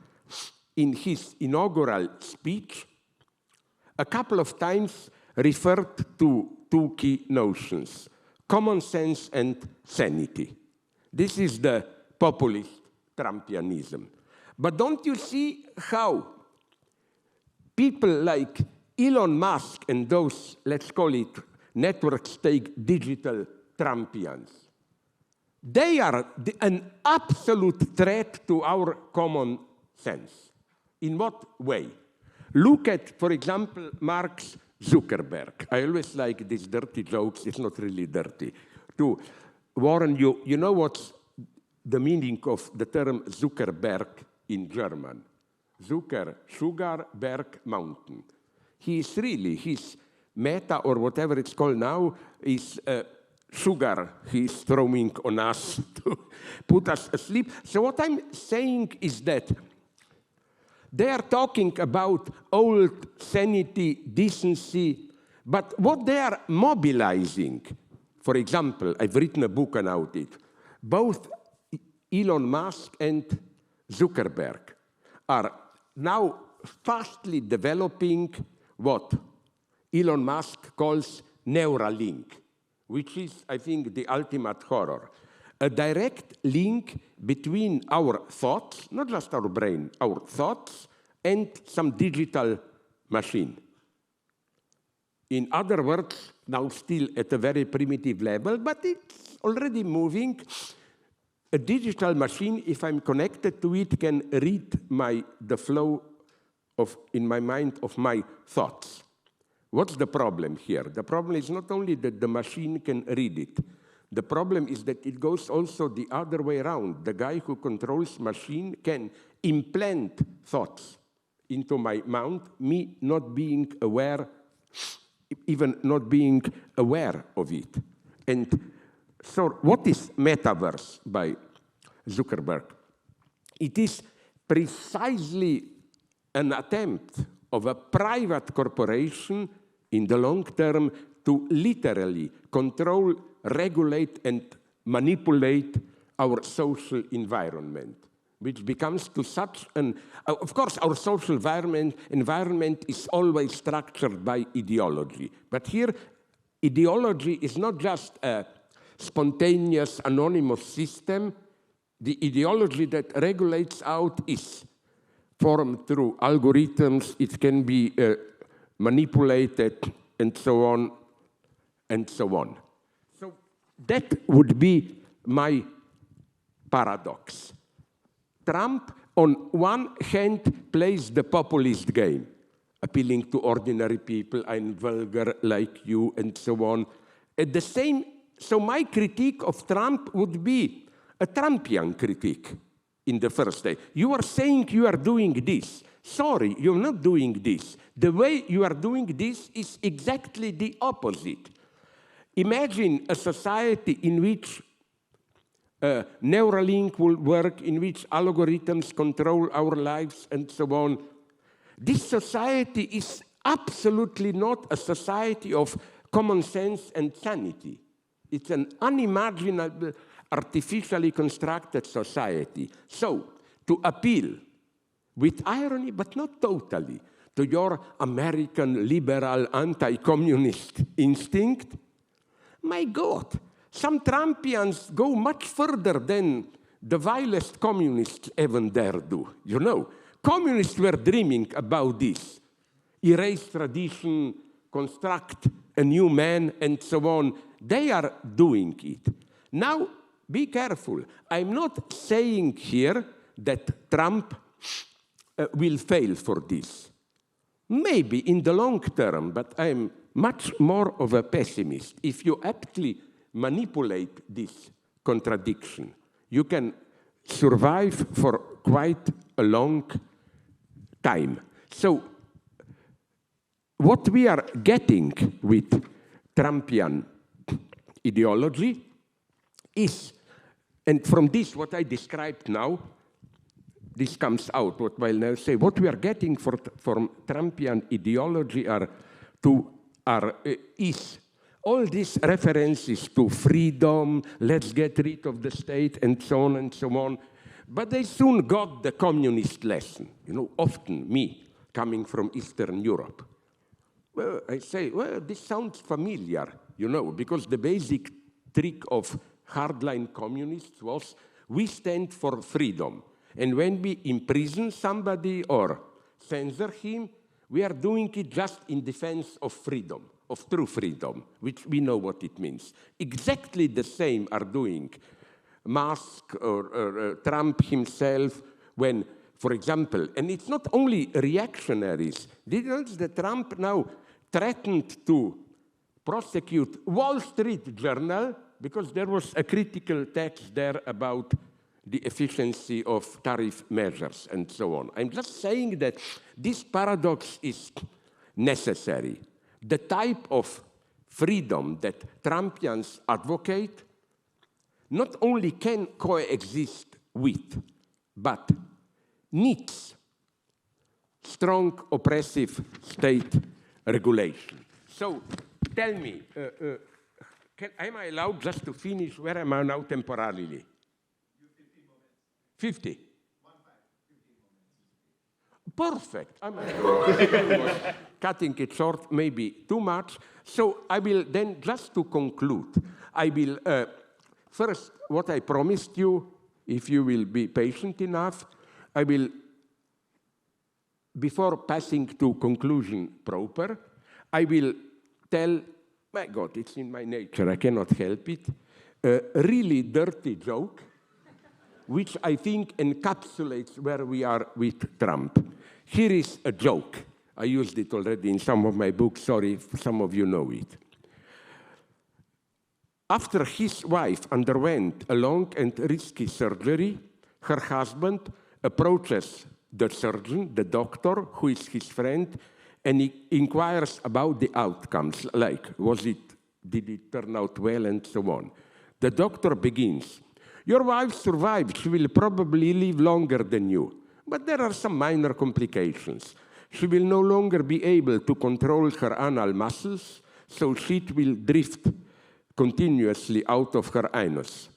Speaker 2: in his inaugural speech, a couple of times referred to 2 key notions: common sense and sanity. This is the populist Trumpianism. But don't you see how people like Elon Musk and those, let's call it, network state digital Trumpians, they are an absolute threat to our common sense. In what way? Look at, for example, Mark Zuckerberg. I always like these dirty jokes. It's not really dirty. To warn you, you know what's the meaning of the term Zuckerberg in German? Zucker, sugar, Berg, mountain. He is really, his meta, or whatever it's called now, is sugar he's throwing on us to put us asleep. So what I'm saying is that they are talking about old sanity, decency, but what they are mobilizing, for example, I've written a book about it, both Elon Musk and Zuckerberg are now fastly developing what Elon Musk calls Neuralink, which is, I think, the ultimate horror. A direct link between our thoughts, not just our brain, our thoughts, and some digital machine. In other words, now still at a very primitive level, but it's already moving. A digital machine, if I'm connected to it, can read the flow in my mind of my thoughts. What's the problem here? The problem is not only that the machine can read it. The problem is that it goes also the other way around. The guy who controls machine can implant thoughts into my mind, me not being aware, even not being aware of it. And so what is metaverse by Zuckerberg? It is precisely an attempt of a private corporation in the long term to literally control, regulate, and manipulate our social environment, which becomes to such an... Of course, our social environment is always structured by ideology. But here, ideology is not just a spontaneous, anonymous system. The ideology that regulates out is formed through algorithms. It can be manipulated, and so on, and so on. So that would be my paradox. Trump, on one hand, plays the populist game, appealing to ordinary people, I'm vulgar like you, and so on. At the same, so my critique of Trump would be a Trumpian critique in the first day. You are saying you are doing this. Sorry, you're not doing this. The way you are doing this is exactly the opposite. Imagine a society in which Neuralink will work, in which algorithms control our lives, and so on. This society is absolutely not a society of common sense and sanity. It's an unimaginable, artificially constructed society. So, to appeal with irony, but not totally, to your American liberal anti-communist instinct, my God, some Trumpians go much further than the vilest communists even dare do. You know, communists were dreaming about this. Erase tradition, construct a new man, and so on. They are doing it. Now, be careful. I'm not saying here that Trump will fail for this. Maybe in the long term, but I'm much more of a pessimist. If you aptly manipulate this contradiction, you can survive for quite a long time. So, what we are getting with Trumpian ideology is, and from this, what I described now, this comes out, what I'll now say. What we are getting from Trumpian ideology is all these references to freedom, let's get rid of the state, and so on and so on. But they soon got the communist lesson. You know, often me, coming from Eastern Europe, well, I say, well, this sounds familiar, you know, because the basic trick of hardline communists was we stand for freedom. And when we imprison somebody or censor him, we are doing it just in defense of freedom, of true freedom, which we know what it means. Exactly the same are doing Musk or Trump himself when, for example, and it's not only reactionaries. Did you notice that Trump now threatened to prosecute Wall Street Journal because there was a critical text there about the efficiency of tariff measures and so on. I'm just saying that this paradox is necessary. The type of freedom that Trumpians advocate not only can coexist with, but needs strong oppressive state regulation. So tell me, am I allowed just to finish? Where am I now temporarily? 50. 15 moments. Perfect. I'm cutting it short, maybe too much. So I will then, just to conclude, I will, first, what I promised you, if you will be patient enough, I will, before passing to conclusion proper, I will tell, my God, it's in my nature, I cannot help it, a really dirty joke, which I think encapsulates where we are with Trump. Here is a joke. I used it already in some of my books. Sorry if some of you know it. After his wife underwent a long and risky surgery, her husband approaches the surgeon, the doctor, who is his friend, and he inquires about the outcomes, like, did it turn out well, and so on. The doctor begins, your wife survived. She will probably live longer than you. But there are some minor complications. She will no longer be able to control her anal muscles. so shit will drift continuously out of her anus.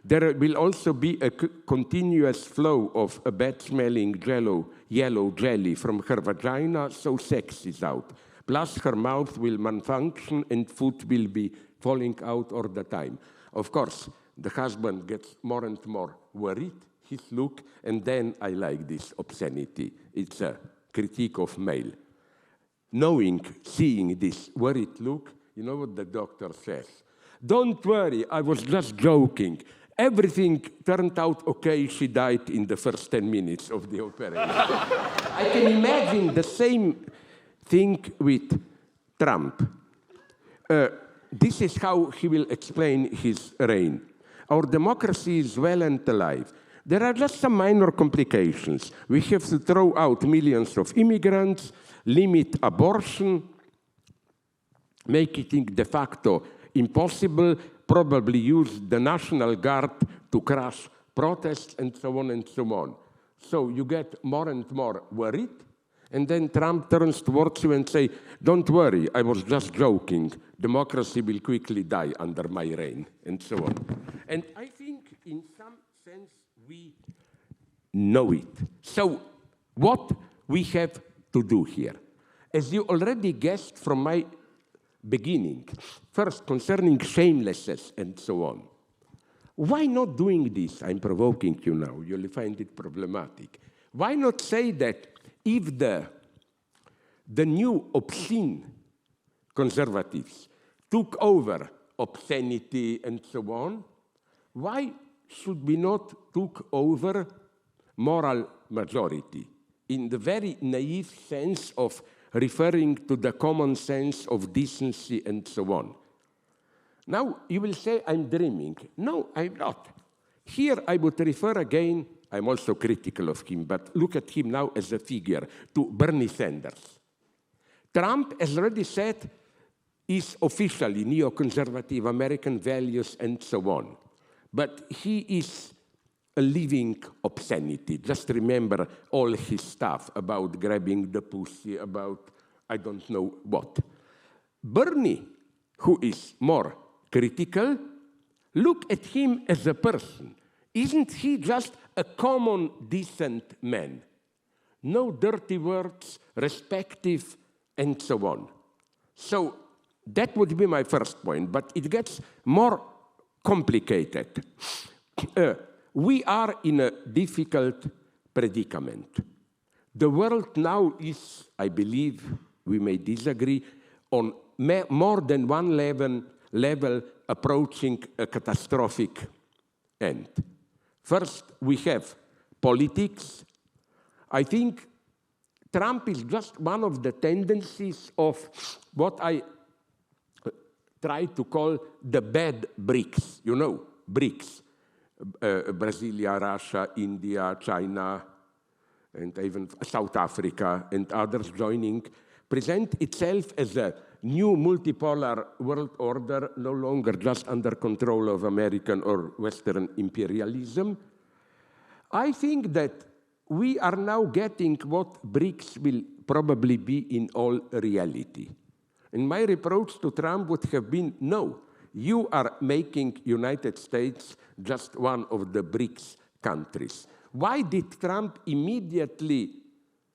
Speaker 2: There will also be a continuous flow of a bad-smelling yellow jelly from her vagina, so sex is out. Plus her mouth will malfunction and food will be falling out all the time. Of course, the husband gets more and more worried, his look, and then I like this obscenity. It's a critique of male. Seeing this worried look, you know what the doctor says? Don't worry, I was just joking. Everything turned out okay. She died in the first 10 minutes of the operation. I can imagine the same thing with Trump. This is how he will explain his reign. Our democracy is well and alive. There are just some minor complications. We have to throw out millions of immigrants, limit abortion, make it de facto impossible, probably use the National Guard to crush protests, and so on and so on. So you get more and more worried, and then Trump turns towards you and say, don't worry, I was just joking. Democracy will quickly die under my reign, and so on. And I think in some sense we know it. So what we have to do here? As you already guessed from my beginning, first concerning shamelessness and so on. Why not doing this? I'm provoking you now. You'll find it problematic. Why not say that if the new obscene conservatives took over obscenity and so on, why should we not took over moral majority in the very naive sense of referring to the common sense of decency and so on? Now, you will say, I'm dreaming. No, I'm not. Here, I would refer again, I'm also critical of him, but look at him now as a figure, to Bernie Sanders. Trump, as already said, is officially neoconservative, American values, and so on. But he is a living obscenity. Just remember all his stuff about grabbing the pussy, about I don't know what. Bernie, who is more critical, look at him as a person. Isn't he just a common, decent man? No dirty words, respective, and so on. So that would be my first point, but it gets more complicated. We are in a difficult predicament. The world now is, I believe, we may disagree, on more than one level approaching a catastrophic end. First, we have politics. I think Trump is just one of the tendencies of what I try to call the bad BRICS. You know, BRICS. Brasilia, Russia, India, China, and even South Africa and others joining, present itself as a new multipolar world order, no longer just under control of American or Western imperialism. I think that we are now getting what BRICS will probably be in all reality. And my reproach to Trump would have been, no, you are making United States just one of the BRICS countries. Why did Trump immediately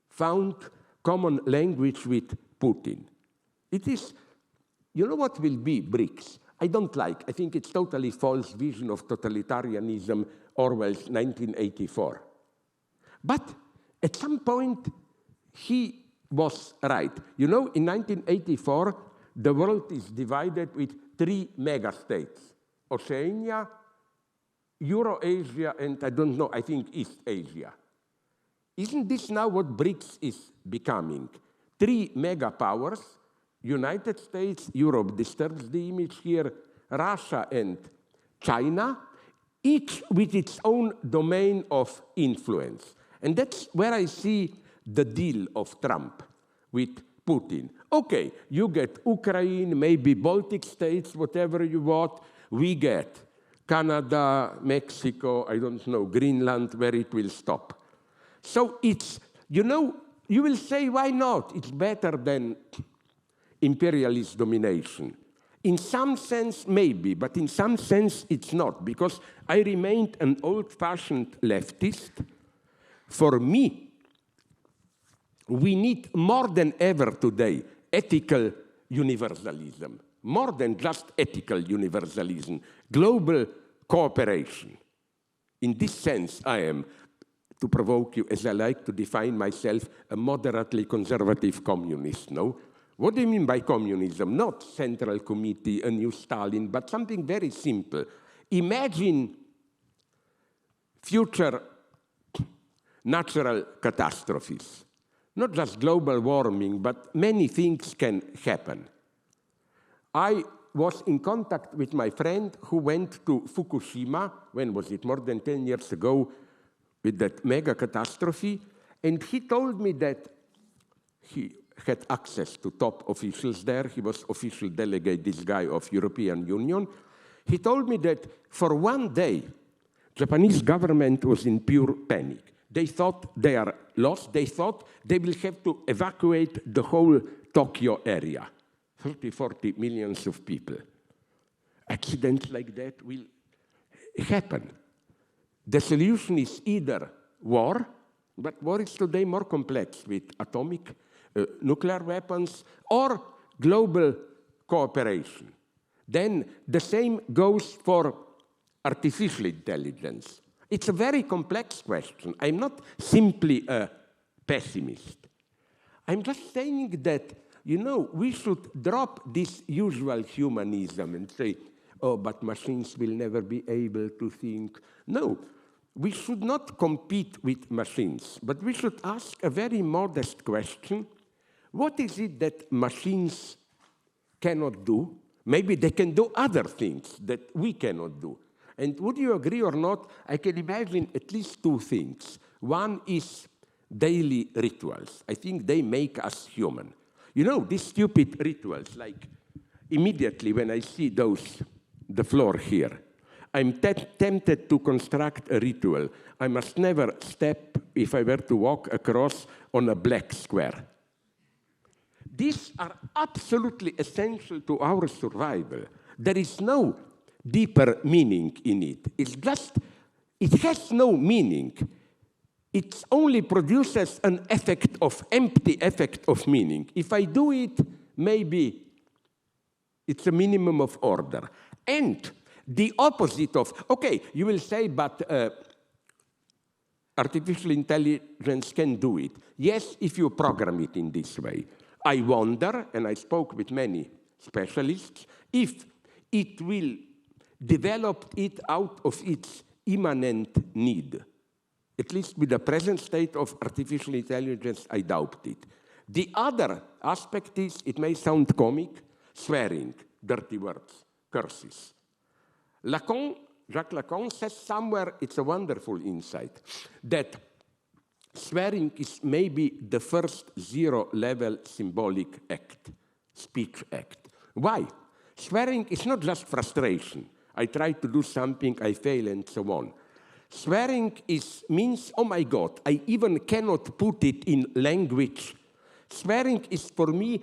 Speaker 2: found common language with Putin? It is, you know what will be BRICS? I don't like, I think it's totally false vision of totalitarianism, Orwell's 1984. But at some point, he was right. You know, in 1984, the world is divided with 3 megastates: Oceania, Eurasia, and I don't know, I think East Asia. Isn't this now what BRICS is becoming? 3 mega powers, United States, Europe disturbs the image here, Russia and China, each with its own domain of influence. And that's where I see the deal of Trump with Putin. Okay, you get Ukraine, maybe Baltic states, whatever you want. We get Canada, Mexico, I don't know, Greenland, where it will stop. So it's, you know, you will say, why not? It's better than imperialist domination. In some sense, maybe, but in some sense, it's not, because I remained an old-fashioned leftist. For me, we need more than ever today ethical universalism, more than just ethical universalism, global cooperation. In this sense, I am, to provoke you, as I like to define myself, a moderately conservative communist, no? What do you mean by communism? Not central committee, a new Stalin, but something very simple. Imagine future natural catastrophes. Not just global warming, but many things can happen. I was in contact with my friend who went to Fukushima, when was it, more than 10 years ago, with that mega catastrophe, and he told me that he had access to top officials there. He was official delegate, this guy of European Union. He told me that for one day, Japanese government was in pure panic. They thought they are lost. They thought they will have to evacuate the whole Tokyo area, 30, 40 millions of people. Accidents like that will happen. The solution is either war, but war is today more complex with atomic nuclear weapons, or global cooperation. Then the same goes for artificial intelligence. It's a very complex question. I'm not simply a pessimist. I'm just saying that, you know, we should drop this usual humanism and say, oh, but machines will never be able to think. No, we should not compete with machines, but we should ask a very modest question. What is it that machines cannot do? Maybe they can do other things that we cannot do. And would you agree or not, I can imagine at least two things. One is daily rituals. I think they make us human. You know, these stupid rituals, like immediately when I see the floor here, I'm tempted to construct a ritual. I must never step, if I were to walk across, on a black square. These are absolutely essential to our survival. There is no deeper meaning in it. It's just, it has no meaning. It only produces an effect of, empty effect of meaning. If I do it, maybe it's a minimum of order. And the opposite of, okay, you will say, but artificial intelligence can do it. Yes, if you program it in this way. I wonder, and I spoke with many specialists, if it will develop it out of its immanent need. At least with the present state of artificial intelligence, I doubt it. The other aspect is, it may sound comic, swearing, dirty words, curses. Jacques Lacan says somewhere, it's a wonderful insight, that swearing is maybe the first zero-level symbolic act, speech act. Why? Swearing is not just frustration. I try to do something, I fail, and so on. Swearing means, oh my God, I even cannot put it in language. Swearing is, for me,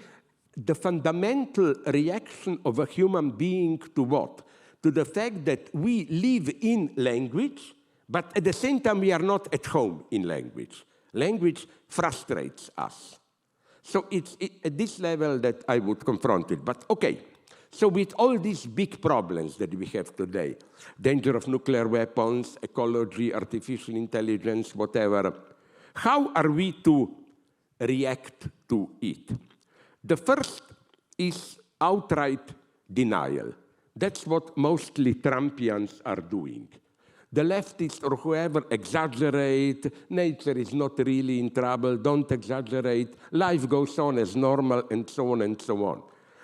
Speaker 2: the fundamental reaction of a human being to what? To the fact that we live in language, but at the same time, we are not at home in language. Language frustrates us. So it's at this level that I would confront it. But okay, so with all these big problems that we have today, danger of nuclear weapons, ecology, artificial intelligence, whatever, how are we to react to it? The first is outright denial. That's what mostly Trumpians are doing. The leftists or whoever exaggerate, nature is not really in trouble, don't exaggerate, life goes on as normal, and so on and so on.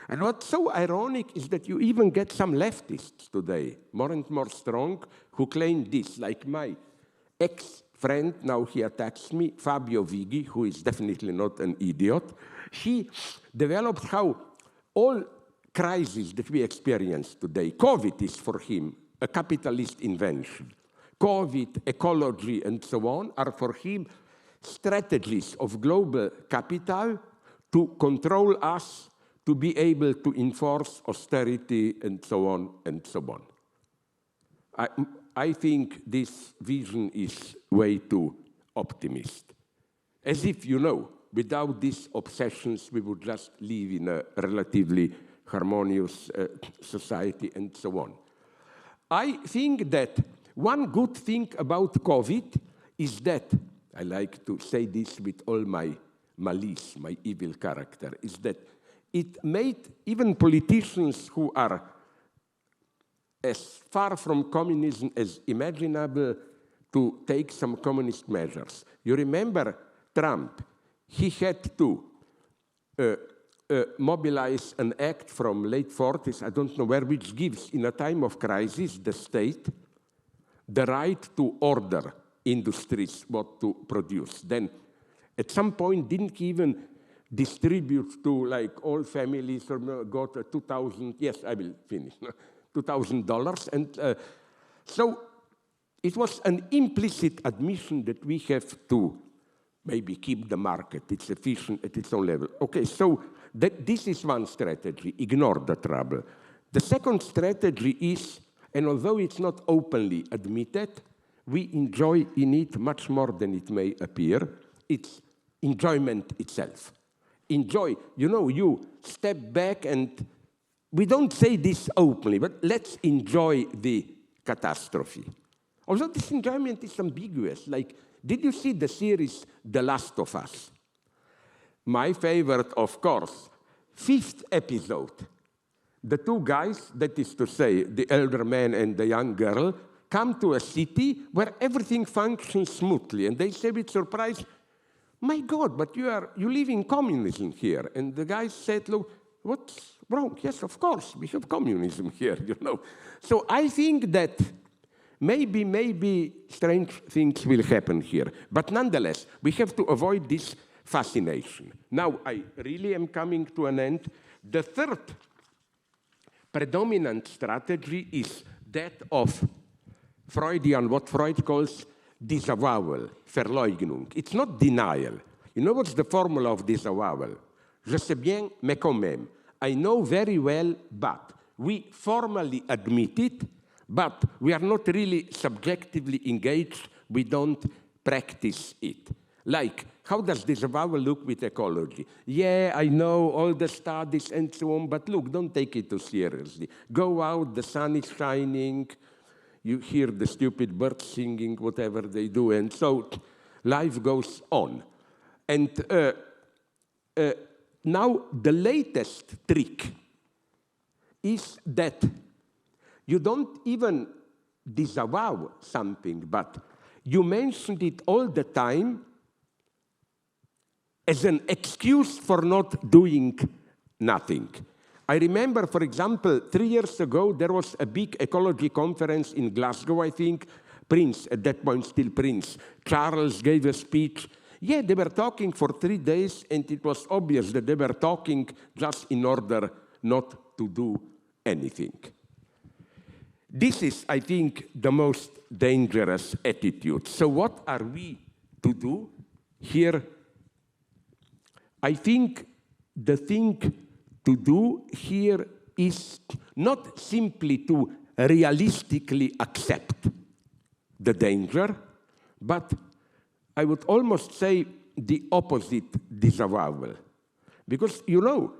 Speaker 2: And what's so ironic is that you even get some leftists today, more and more strong, who claim this, like my ex-friend, now he attacks me, Fabio Vighi, who is definitely not an idiot. He developed how all crises that we experience today, COVID is for him a capitalist invention. COVID, ecology, and so on are for him strategies of global capital to control us, to be able to enforce austerity and so on and so on. I think this vision is way too optimist. As if, you know, without these obsessions, we would just live in a relatively harmonious society and so on. I think that one good thing about COVID is that, I like to say this with all my malice, my evil character, is that it made even politicians who are as far from communism as imaginable to take some communist measures. You remember Trump, he had to mobilize an act from late 40s, I don't know where, which gives, in a time of crisis, the state the right to order industries what to produce. Then, at some point, didn't even distribute to like all families or got $2,000, yes, I will finish, $2,000. And so it was an implicit admission that we have to maybe keep the market, it's efficient at its own level. Okay, so this is one strategy, ignore the trouble. The second strategy is, and although it's not openly admitted, we enjoy in it much more than it may appear. It's enjoyment itself. Enjoy, you know, you step back and we don't say this openly, but let's enjoy the catastrophe. Although this enjoyment is ambiguous, like, did you see the series The Last of Us? My favorite, of course, 5th episode. The two guys, that is to say, the elder man and the young girl, come to a city where everything functions smoothly, and they say with surprise, my God, but you live in communism here. And the guy said, look, what's wrong? Yes, of course, we have communism here, you know. So I think that maybe strange things will happen here. But nonetheless, we have to avoid this fascination. Now, I really am coming to an end. The third predominant strategy is that of Freudian, what Freud calls disavowal, Verleugnung. It's not denial. You know what's the formula of disavowal? Je sais bien, mais quand même. I know very well, but. We formally admit it, but we are not really subjectively engaged. We don't practice it. Like, how does disavowal look with ecology? Yeah, I know all the studies and so on, but look, don't take it too seriously. Go out, the sun is shining, you hear the stupid birds singing, whatever they do, and so life goes on. And now the latest trick is that you don't even disavow something, but you mentioned it all the time as an excuse for not doing nothing. I remember, for example, 3 years ago, there was a big ecology conference in Glasgow, I think. Prince, at that point still Prince, Charles gave a speech. Yeah, they were talking for 3 days, and it was obvious that they were talking just in order not to do anything. This is, I think, the most dangerous attitude. So what are we to do here? I think the thing to do here is not simply to realistically accept the danger, but I would almost say the opposite disavowal. Because, you know,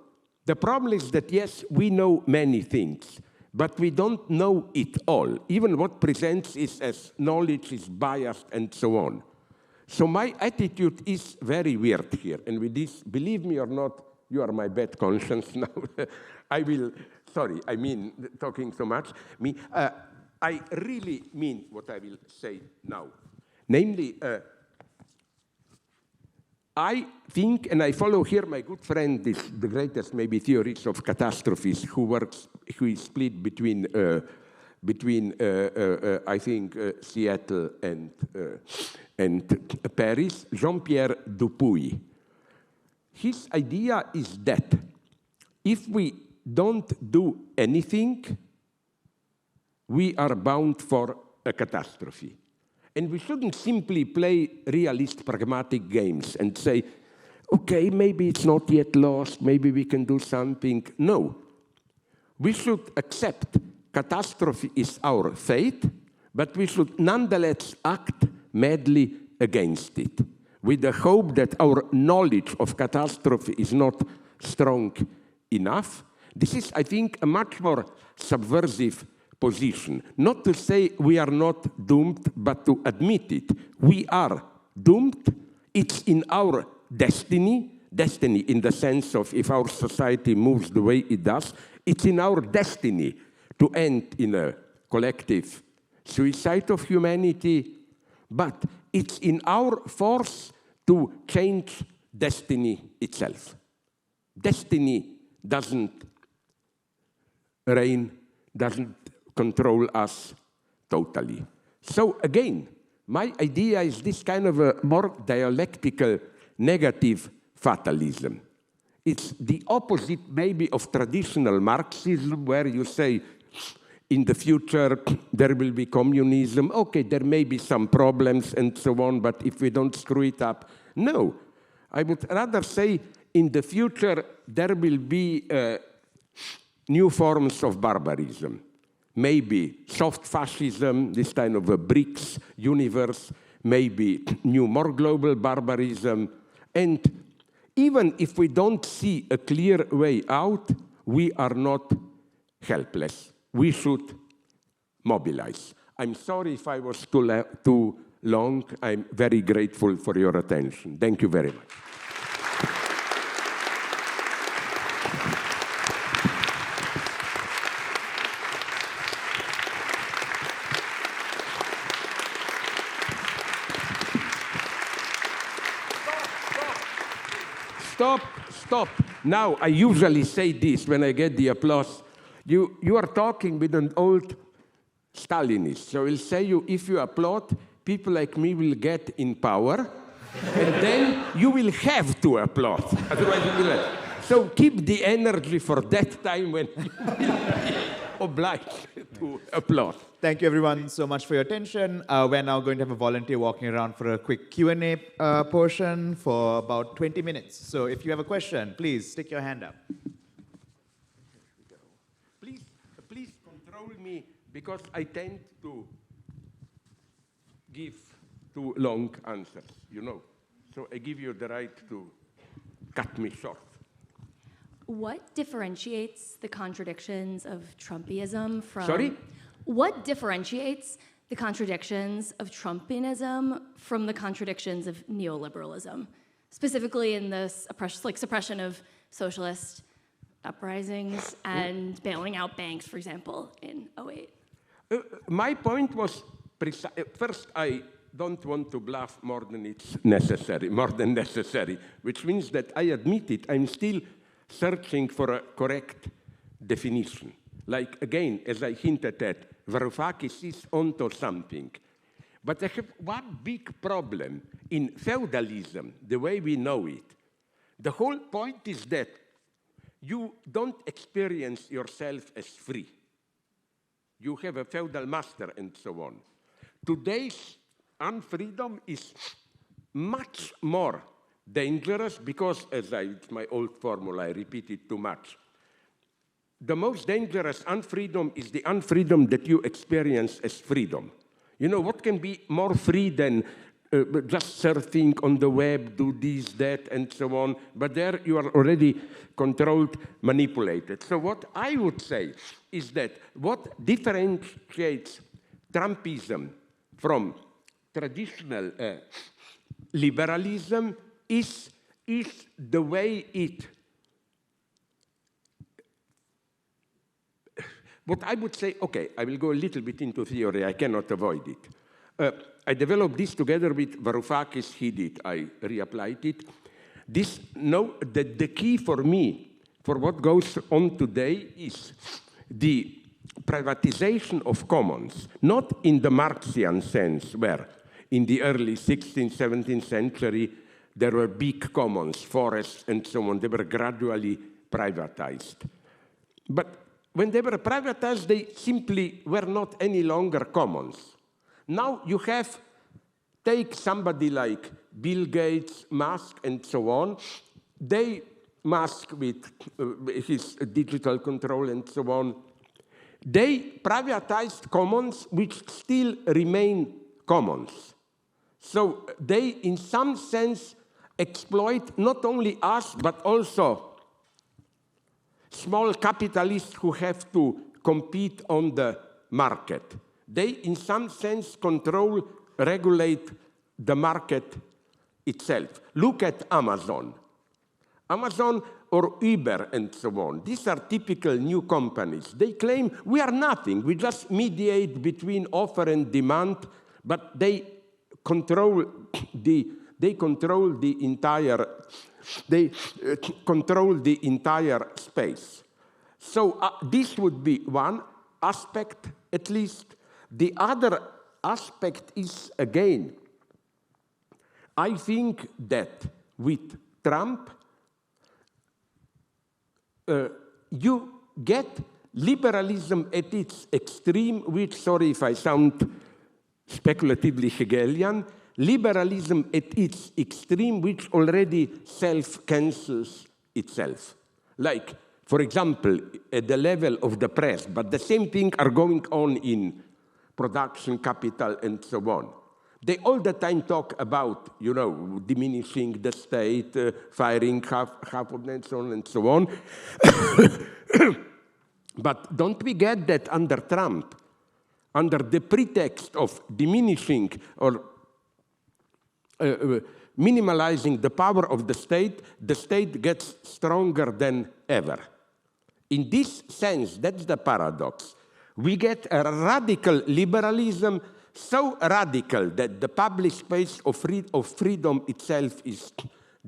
Speaker 2: the problem is that, yes, we know many things, but we don't know it all. Even what presents is as knowledge is biased and so on. So my attitude is very weird here. And with this, believe me or not, you are my bad conscience now. I will, sorry, I mean, talking so much. I really mean what I will say now. Namely, I think, and I follow here my good friend, the greatest maybe theorist of catastrophes, who is split between I think, Seattle and Paris, Jean-Pierre Dupuy. His idea is that if we don't do anything, we are bound for a catastrophe. And we shouldn't simply play realist, pragmatic games and say, okay, maybe it's not yet lost, maybe we can do something. No. We should accept catastrophe is our fate, but we should nonetheless act madly against it, with the hope that our knowledge of catastrophe is not strong enough. This is, I think, a much more subversive position. Not to say we are not doomed, but to admit it. We are doomed. It's in our destiny in the sense of if our society moves the way it does, it's in our destiny to end in a collective suicide of humanity, but it's in our force to change destiny itself. Destiny doesn't reign, doesn't control us totally. So again, my idea is this kind of a more dialectical negative fatalism. It's the opposite maybe of traditional Marxism, where you say, in the future there will be communism, okay, there may be some problems and so on, but if we don't screw it up, no. I would rather say in the future there will be new forms of barbarism. Maybe soft fascism, this kind of a BRICS universe, maybe new, more global barbarism. And even if we don't see a clear way out, we are not helpless. We should mobilize. I'm sorry if I was too long. I'm very grateful for your attention. Thank you very much. Stop. Now, I usually say this when I get the applause. You are talking with an old Stalinist. So he'll say if you applaud, people like me will get in power, and then you will have to applaud. Otherwise you will not. So keep the energy for that time when you will be obliged to applaud.
Speaker 1: Thank you, everyone, so much for your attention. We're now going to have a volunteer walking around for a quick Q&A portion for about 20 minutes. So if you have a question, please stick your hand up.
Speaker 2: Please control me, because I tend to give too long answers, you know. So I give you the right to cut me short.
Speaker 3: What differentiates the contradictions of Trumpism from...
Speaker 2: Sorry?
Speaker 3: What differentiates the contradictions of Trumpism from the contradictions of neoliberalism, specifically in this suppression of socialist uprisings and bailing out banks, for example, in 2008?
Speaker 2: My point was, first, I don't want to bluff more than necessary, which means that I admit it, I'm still searching for a correct definition. Like, again, as I hinted at, Varoufakis is onto something. But I have one big problem in feudalism, the way we know it. The whole point is that you don't experience yourself as free. You have a feudal master and so on. Today's unfreedom is much more dangerous because, it's my old formula, I repeat it too much. The most dangerous unfreedom is the unfreedom that you experience as freedom. You know, what can be more free than just surfing on the web, do this, that, and so on, but there you are already controlled, manipulated. So what I would say is that what differentiates Trumpism from traditional liberalism is the way it... What I would say, okay, I will go a little bit into theory, I cannot avoid it. I developed this together with Varoufakis, he did, I reapplied it. The key for me, for what goes on today, is the privatization of commons, not in the Marxian sense, where in the early 16th, 17th century, there were big commons, forests and so on, they were gradually privatized. But when they were privatized, they simply were not any longer commons. Now you take somebody like Bill Gates, Musk, and so on, they, Musk with his digital control and so on, they privatized commons which still remain commons. So they, in some sense, exploit not only us, but also small capitalists who have to compete on the market. They, in some sense, control, regulate the market itself. Look at Amazon. Amazon or Uber and so on. These are typical new companies. They claim we are nothing. We just mediate between offer and demand, but they control the entire space. So this would be one aspect, at least. The other aspect is, again, I think that with Trump, you get liberalism at its extreme, which, sorry if I sound speculatively Hegelian, liberalism at its extreme, which already self-cancels itself. Like, for example, at the level of the press, but the same thing are going on in production, capital, and so on. They all the time talk about, you know, diminishing the state, firing half of them, and so on. But don't forget that under Trump, under the pretext of diminishing or minimalizing the power of the state gets stronger than ever. In this sense, that's the paradox. We get a radical liberalism, so radical that the public space of freedom itself is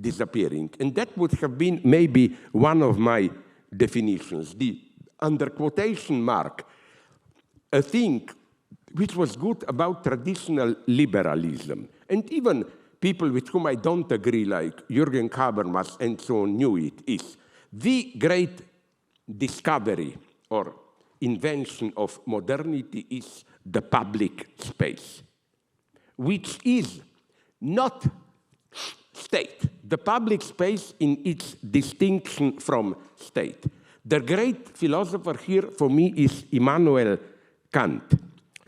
Speaker 2: disappearing. And that would have been maybe one of my definitions. The, under quotation mark, a thing which was good about traditional liberalism. And even people with whom I don't agree, like Jürgen Habermas and so on, knew it, is the great discovery or invention of modernity is the public space, which is not state. The public space in its distinction from state. The great philosopher here for me is Immanuel Kant,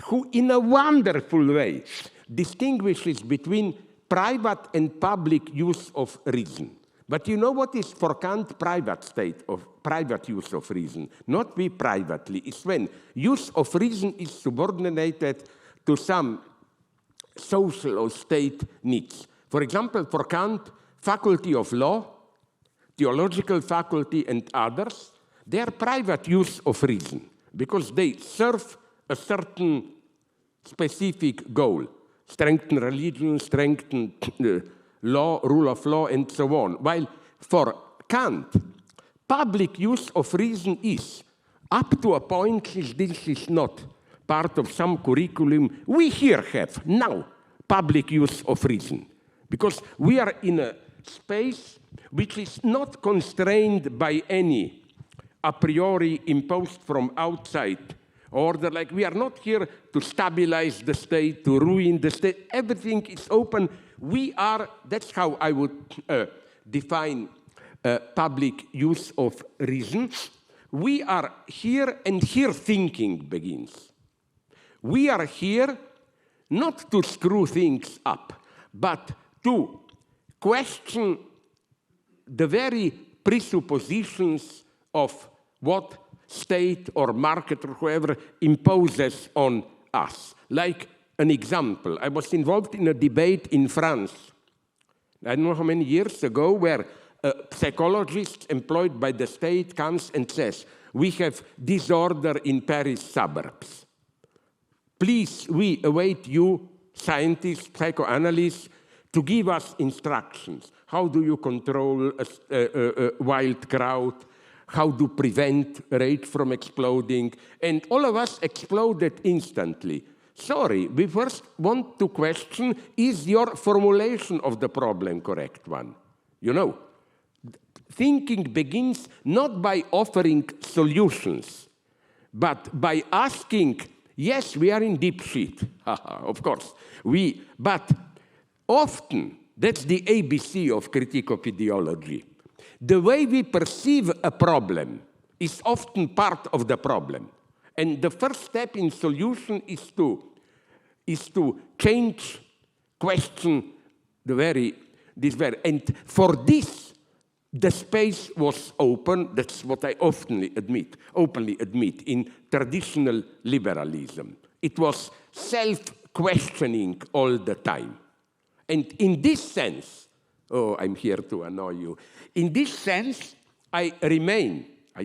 Speaker 2: who in a wonderful way distinguishes between private and public use of reason. But you know what is for Kant private use of reason? Not we privately. It's when use of reason is subordinated to some social or state needs. For example, for Kant, faculty of law, theological faculty, and others, they are private use of reason because they serve a certain specific goal. Strengthen religion, strengthen law, rule of law, and so on. While for Kant, public use of reason is, up to a point, this is not part of some curriculum, we here have now public use of reason. Because we are in a space which is not constrained by any a priori imposed from outside order. Like we are not here to stabilize the state, to ruin the state. Everything is open. We are, that's how I would define public use of reason. We are here, and here thinking begins. We are here not to screw things up, but to question the very presuppositions of what state or market or whoever imposes on us. Like an example, I was involved in a debate in France, I don't know how many years ago, where a psychologist employed by the state comes and says, we have disorder in Paris suburbs. Please, we await you, scientists, psychoanalysts, to give us instructions. How do you control a wild crowd? How to prevent rage from exploding? And all of us exploded instantly. Sorry, we first want to question, is your formulation of the problem correct one? You know, thinking begins not by offering solutions, but by asking, yes, we are in deep shit, of course, but often That's the ABC of critique of ideology. The way we perceive a problem is often part of the problem. And the first step in solution is to change, question and for this, the space was open. That's what I openly admit in traditional liberalism. It was self-questioning all the time. And in this sense, I'm here to annoy you. In this sense, I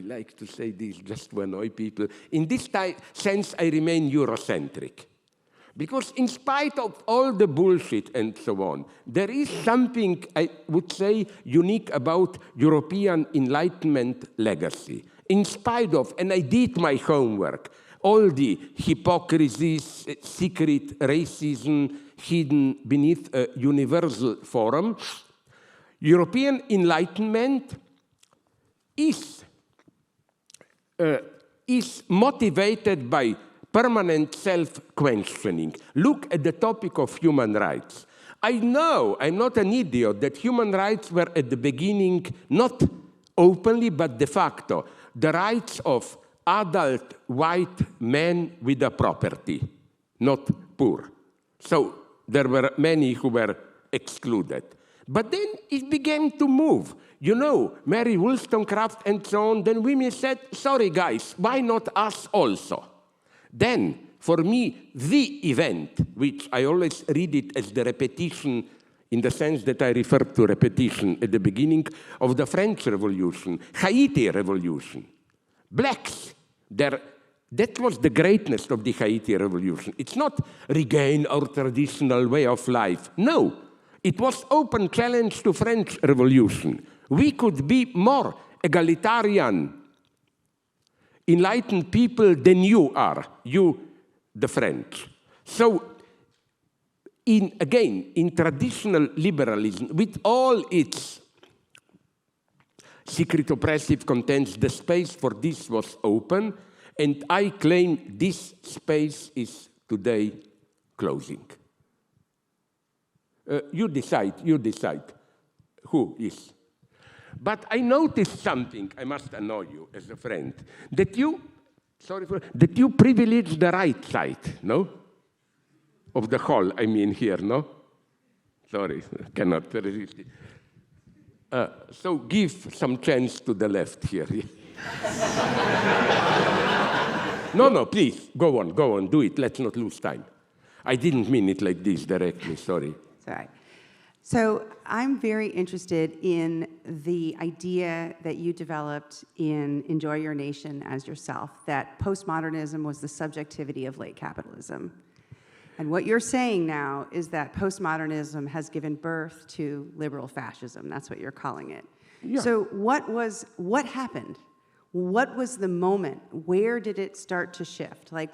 Speaker 2: like to say this just to annoy people. In this sense, I remain Eurocentric. Because in spite of all the bullshit and so on, there is something, I would say, unique about European Enlightenment legacy. In spite of, and I did my homework, all the hypocrisies, secret racism hidden beneath a universal forum, European Enlightenment is motivated by permanent self-questioning. Look at the topic of human rights. I know, I'm not an idiot, that human rights were at the beginning not openly but de facto the rights of adult white men with a property, not poor. So there were many who were excluded. But then it began to move. You know, Mary Wollstonecraft and so on, then women said, sorry guys, why not us also? Then, for me, the event, which I always read it as the repetition in the sense that I referred to repetition at the beginning of the French Revolution, Haiti Revolution. Blacks, that was the greatness of the Haiti Revolution. It's not regain our traditional way of life. No, it was open challenge to French Revolution. We could be more egalitarian, enlightened people than you are, you, the French. So, again, in traditional liberalism, with all its secret oppressive contents, the space for this was open, and I claim this space is today closing. You decide who is. But I noticed something, I must annoy you as a friend, that you privilege the right side, no? Of the hall, I mean here, no? Sorry, cannot resist it. So give some chance to the left here. No, please, go on, do it, let's not lose time. I didn't mean it like this directly, sorry.
Speaker 4: Sorry. So I'm very interested in the idea that you developed in Enjoy Your Nation as yourself, that postmodernism was the subjectivity of late capitalism. And what you're saying now is that postmodernism has given birth to liberal fascism. That's what you're calling it. Yeah. So what happened? What was the moment? Where did it start to shift? Like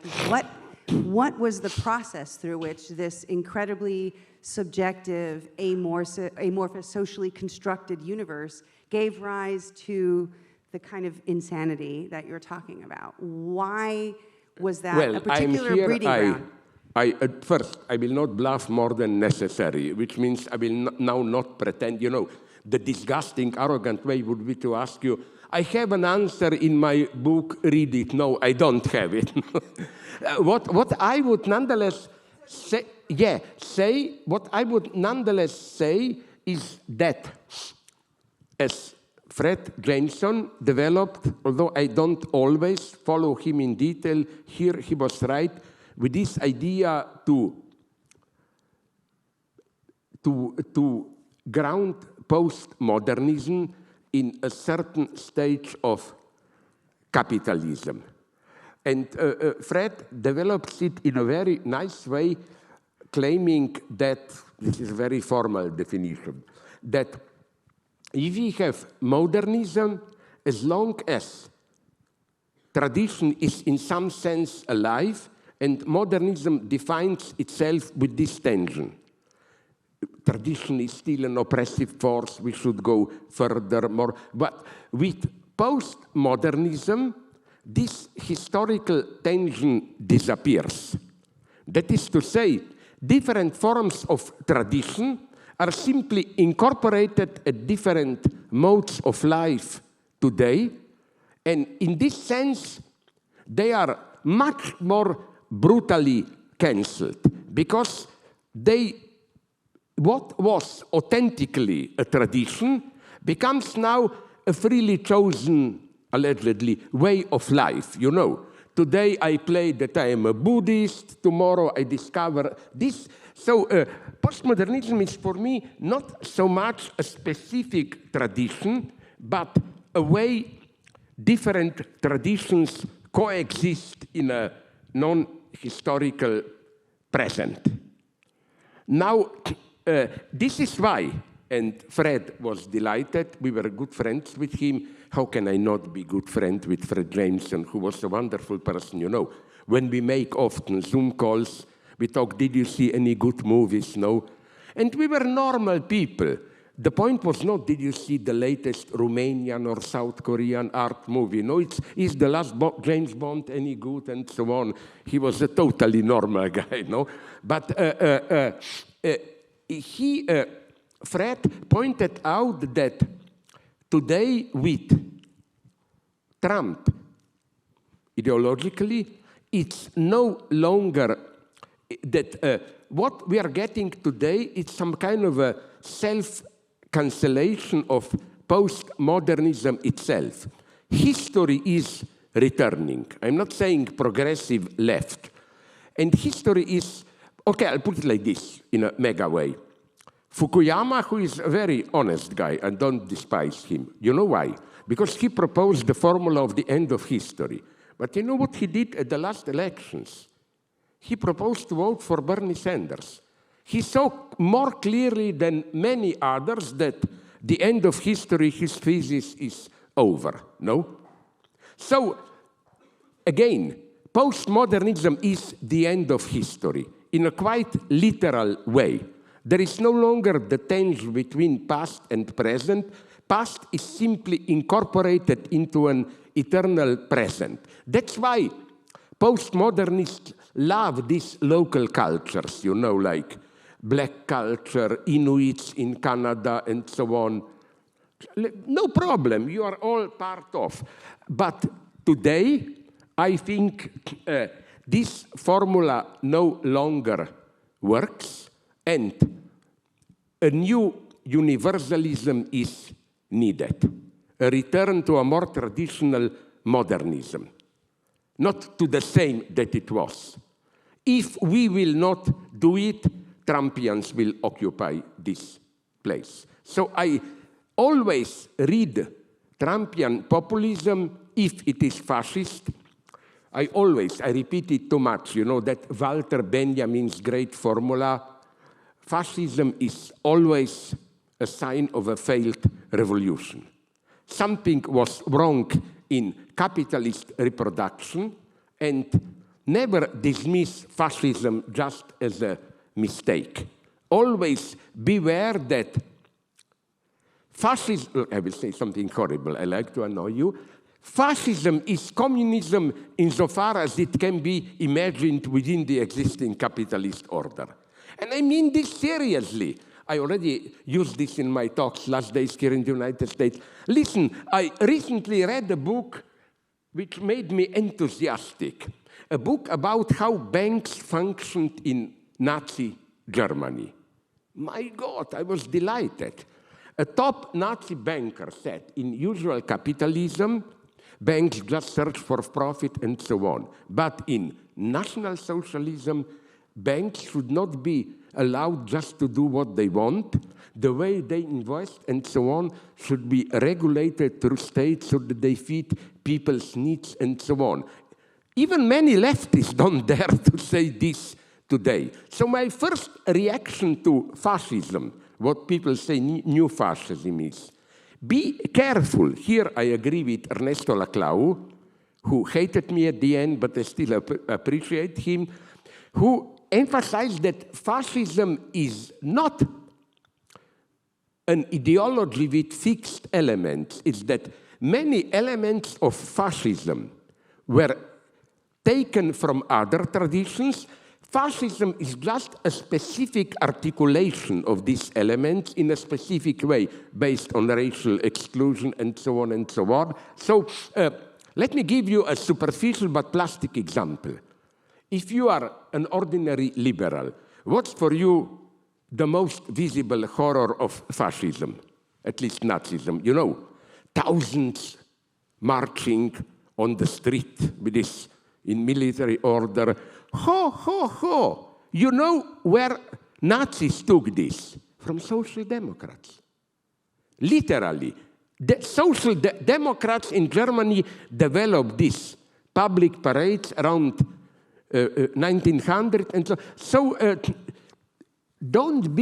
Speaker 4: what was the process through which this incredibly subjective, amorphous, socially constructed universe gave rise to the kind of insanity that you're talking about? Why was that a particular breeding ground?
Speaker 2: At first, I will not bluff more than necessary, which means I will now not pretend. You know, the disgusting, arrogant way would be to ask you, I have an answer in my book, read it. No, I don't have it. What I would nonetheless say, what I would nonetheless say is that, as Fred Jameson developed, although I don't always follow him in detail, here he was right, with this idea to ground postmodernism in a certain stage of capitalism. And Fred develops it in a very nice way, claiming that, this is a very formal definition, that if we have modernism, as long as tradition is in some sense alive, and modernism defines itself with this tension. Tradition is still an oppressive force, we should go furthermore. But with postmodernism, this historical tension disappears. That is to say, different forms of tradition are simply incorporated at different modes of life today. And in this sense, they are much more brutally cancelled because what was authentically a tradition becomes now a freely chosen, allegedly, way of life, you know. Today I play that I am a Buddhist, tomorrow I discover this. So postmodernism is for me not so much a specific tradition, but a way different traditions coexist in a non-historical present. Now, this is why, and Fred was delighted, we were good friends with him. How can I not be good friend with Fred Jameson, who was a wonderful person, you know. When we make often Zoom calls, we talk, did you see any good movies? No. And we were normal people. The point was not, did you see the latest Romanian or South Korean art movie? No, is the last James Bond any good, and so on. He was a totally normal guy, no? But Fred pointed out that today with Trump, ideologically, it's no longer that what we are getting today is some kind of a self-cancellation of postmodernism itself. History is returning. I'm not saying progressive left. And history is, okay, I'll put it like this in a mega way. Fukuyama, who is a very honest guy, and don't despise him. You know why? Because he proposed the formula of the end of history. But you know what he did at the last elections? He proposed to vote for Bernie Sanders. He saw more clearly than many others that the end of history, his thesis, is over, no? So, again, postmodernism is the end of history in a quite literal way. There is no longer the tension between past and present. Past is simply incorporated into an eternal present. That's why postmodernists love these local cultures, you know, like black culture, Inuits in Canada, and so on. No problem, you are all part of. But today, I think this formula no longer works, and a new universalism is needed. A return to a more traditional modernism. Not to the same that it was. If we will not do it, Trumpians will occupy this place. So I always read Trumpian populism, if it is fascist. I repeat it too much, you know, that Walter Benjamin's great formula, fascism is always a sign of a failed revolution. Something was wrong in capitalist reproduction, and never dismiss fascism just as a mistake. Always beware that fascism, I will say something horrible, I like to annoy you. Fascism is communism insofar as it can be imagined within the existing capitalist order. And I mean this seriously. I already used this in my talks last days here in the United States. Listen, I recently read a book which made me enthusiastic. A book about how banks functioned in Nazi Germany. My God, I was delighted. A top Nazi banker said, in usual capitalism, banks just search for profit and so on. But in National Socialism, banks should not be allowed just to do what they want. The way they invest and so on should be regulated through states so that they fit people's needs and so on. Even many leftists don't dare to say this today. So my first reaction to fascism, what people say new fascism is, be careful. Here I agree with Ernesto Laclau, who hated me at the end, but I still appreciate him, who emphasized that fascism is not an ideology with fixed elements. It's that many elements of fascism were taken from other traditions. Fascism is just a specific articulation of these elements in a specific way, based on racial exclusion and so on and so on. So let me give you a superficial but plastic example. If you are an ordinary liberal, what's for you the most visible horror of fascism, at least Nazism? You know, thousands marching on the street with this in military order. Ho, ho, ho. You know where Nazis took this? From Social Democrats. Literally. The Social Democrats in Germany developed these public parades around 1900 and so. So don't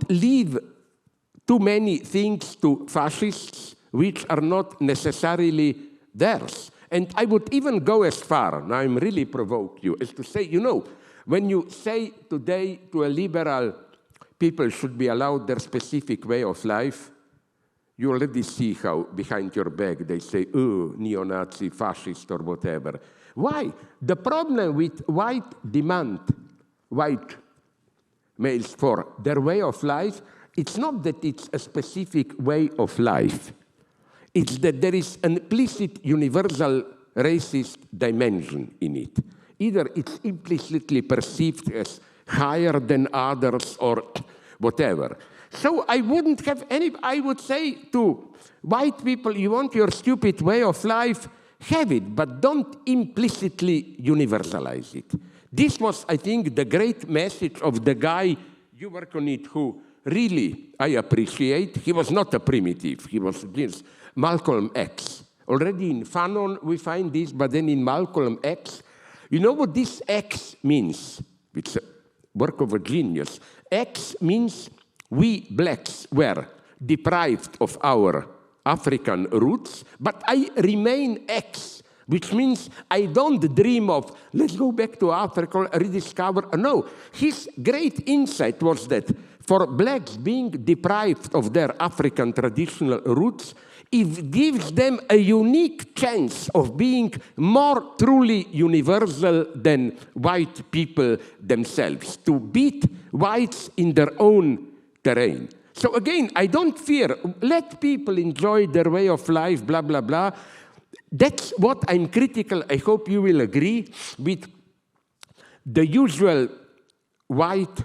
Speaker 2: leave too many things to fascists which are not necessarily theirs. And I would even go as far, now I'm really provoke you, as to say, you know, when you say today to a liberal, people should be allowed their specific way of life, you already see how behind your back they say, oh, neo-Nazi, fascist, or whatever. Why? The problem with white males for their way of life, it's not that it's a specific way of life. It's that there is an implicit universal racist dimension in it. Either it's implicitly perceived as higher than others or whatever. So I wouldn't have any, I would say to white people, you want your stupid way of life, have it, but don't implicitly universalize it. This was, I think, the great message of the guy, you work on it, who really I appreciate. He was not a primitive, he was this Malcolm X. Already in Fanon we find this, but then in Malcolm X, you know what this X means? It's a work of a genius. X means we blacks were deprived of our African roots, but I remain X, which means I don't dream of, let's go back to Africa, rediscover. No, his great insight was that for blacks being deprived of their African traditional roots, it gives them a unique chance of being more truly universal than white people themselves, to beat whites in their own terrain. So again, I don't fear, let people enjoy their way of life, blah, blah, blah. That's what I'm critical, I hope you will agree, with the usual white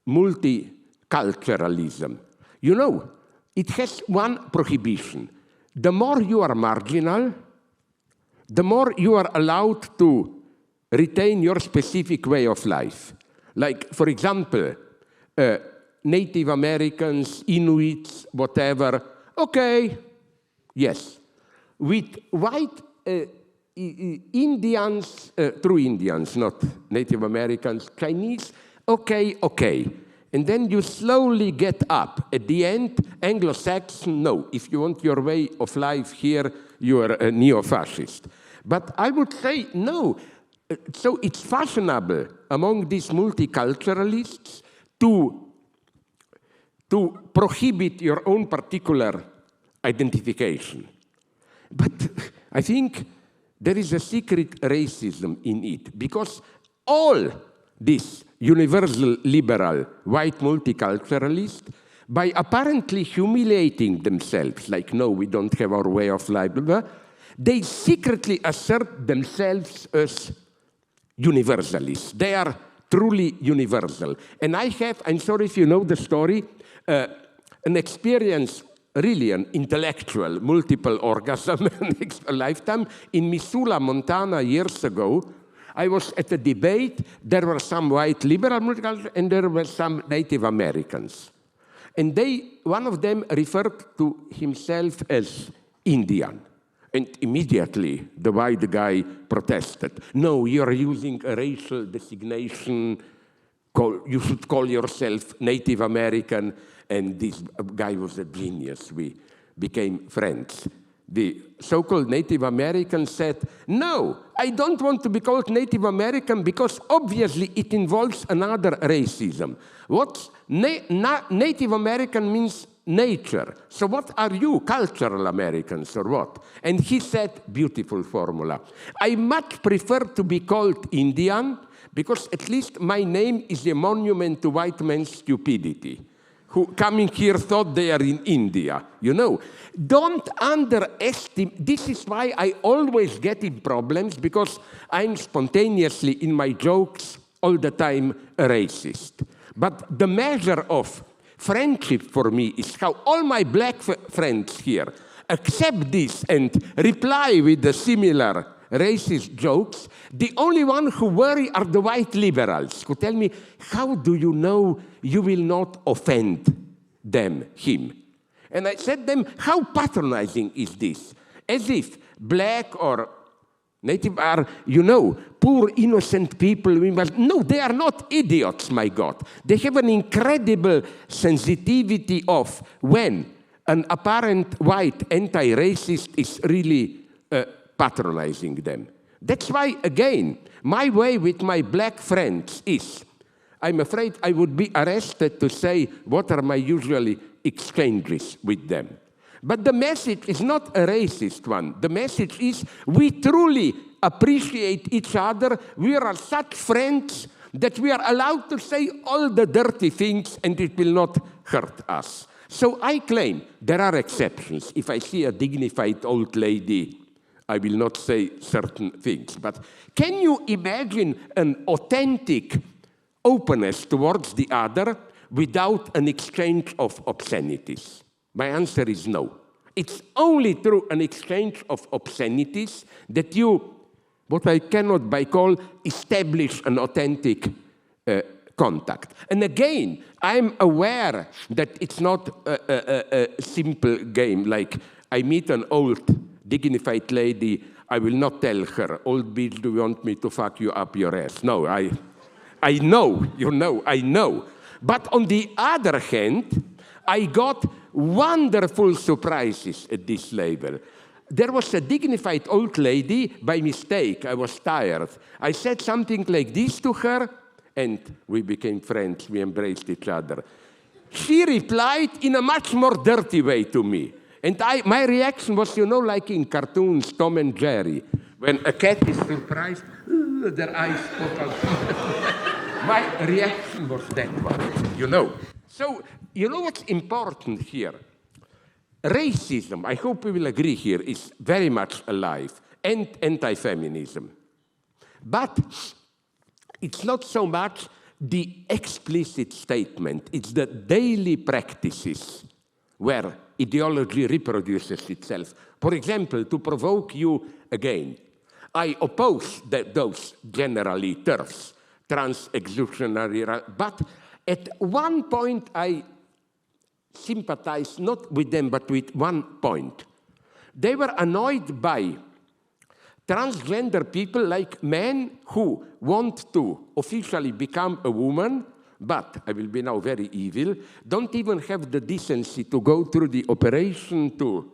Speaker 2: multiculturalism. You know, it has one prohibition. The more you are marginal, the more you are allowed to retain your specific way of life. Like, for example, Native Americans, Inuits, whatever, okay, yes. With white Indians, true Indians, not Native Americans, Chinese, okay, okay. And then you slowly get up. At the end, Anglo-Saxon, no. If you want your way of life here, you are a neo-fascist. But I would say, no. So it's fashionable among these multiculturalists to prohibit your own particular identification. But I think there is a secret racism in it, because all this universal liberal white multiculturalists, by apparently humiliating themselves, like, no, we don't have our way of life, blah, blah, they secretly assert themselves as universalists. They are truly universal. And I have, I'm sorry if you know the story, an experience, really an intellectual, multiple orgasm, a lifetime, in Missoula, Montana, years ago. I was at a debate. There were some white liberal multiculturalists, and there were some Native Americans. And one of them referred to himself as Indian. And immediately the white guy protested. No, you're using a racial designation. You should call yourself Native American. And this guy was a genius. We became friends. The so-called Native American said, no, I don't want to be called Native American because obviously it involves another racism. What Native American means nature. So what are you, cultural Americans or what? And he said, beautiful formula, I much prefer to be called Indian because at least my name is a monument to white man's stupidity, who coming here thought they are in India, you know. Don't underestimate, this is why I always get in problems, because I'm spontaneously in my jokes all the time a racist. But the measure of friendship for me is how all my black friends here accept this and reply with the similar racist jokes. The only one who worry are the white liberals, who tell me, how do you know you will not offend them, him? And I said to them, how patronizing is this? As if black or native are, you know, poor innocent people. No, they are not idiots, my God. They have an incredible sensitivity of when an apparent white anti-racist is really patronizing them. That's why, again, my way with my black friends is, I'm afraid I would be arrested to say what are my usually exchanges with them. But the message is not a racist one. The message is we truly appreciate each other. We are such friends that we are allowed to say all the dirty things and it will not hurt us. So I claim there are exceptions. If I see a dignified old lady, I will not say certain things. But can you imagine an authentic openness towards the other without an exchange of obscenities? My answer is no. It's only through an exchange of obscenities that you, what I cannot by call, establish an authentic contact. And again, I'm aware that it's not a simple game, like I meet an old dignified lady, I will not tell her, old bitch, do you want me to fuck you up your ass? No, I know, you know, I know. But on the other hand, I got wonderful surprises at this level. There was a dignified old lady, by mistake, I was tired. I said something like this to her, and we became friends, we embraced each other. She replied in a much more dirty way to me. And my reaction was, you know, like in cartoons, Tom and Jerry, when a cat is surprised, their eyes pop out. My reaction was that one, you know. So, you know what's important here? Racism, I hope we will agree here, is very much alive, and anti-feminism. But it's not so much the explicit statement, it's the daily practices where ideology reproduces itself. For example, to provoke you again, I oppose those generally TERFs, trans-exclusionary, but at one point I sympathize not with them, but with one point. They were annoyed by transgender people like men who want to officially become a woman, but, I will be now very evil, don't even have the decency to go through the operation to.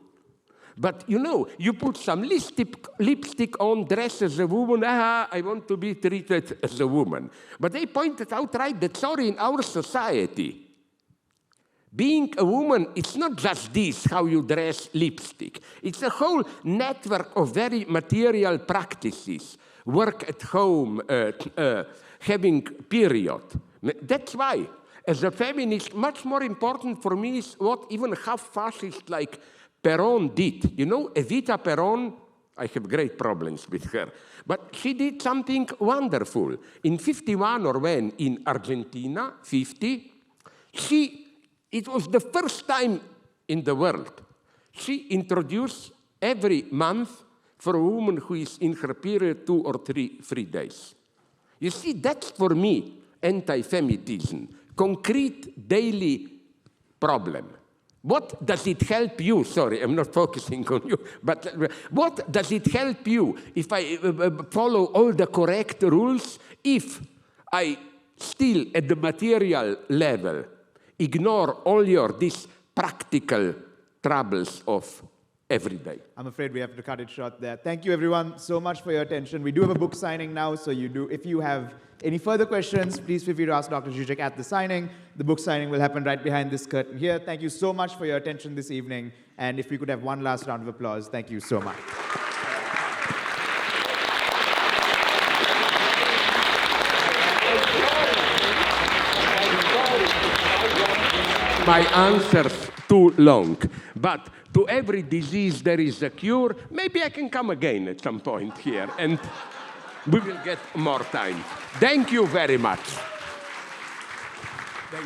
Speaker 2: But, you know, you put some lipstick on, dress as a woman, I want to be treated as a woman. But they pointed out right that, sorry, in our society, being a woman, it's not just this, how you dress lipstick. It's a whole network of very material practices. Work at home, having period. That's why, as a feminist, much more important for me is what even half-fascist like Perón did. You know, Evita Perón, I have great problems with her, but she did something wonderful. In 51 or when, in Argentina, 50, it was the first time in the world, she introduced every month for a woman who is in her period 2 or 3 free days. You see, that's for me anti-feminism, concrete daily problem. What does it help you? Sorry, I'm not focusing on you, but what does it help you if I follow all the correct rules, if I still at the material level ignore all these practical troubles of every day.
Speaker 1: I'm afraid we have to cut it short there. Thank you, everyone, so much for your attention. We do have a book signing now, so if you have any further questions, please feel free to ask Dr. Žižek at the signing. The book signing will happen right behind this curtain here. Thank you so much for your attention this evening. And if we could have one last round of applause, thank you so much.
Speaker 2: My answer's too long, but to every disease there is a cure. Maybe I can come again at some point here, and we will get more time. Thank you very much.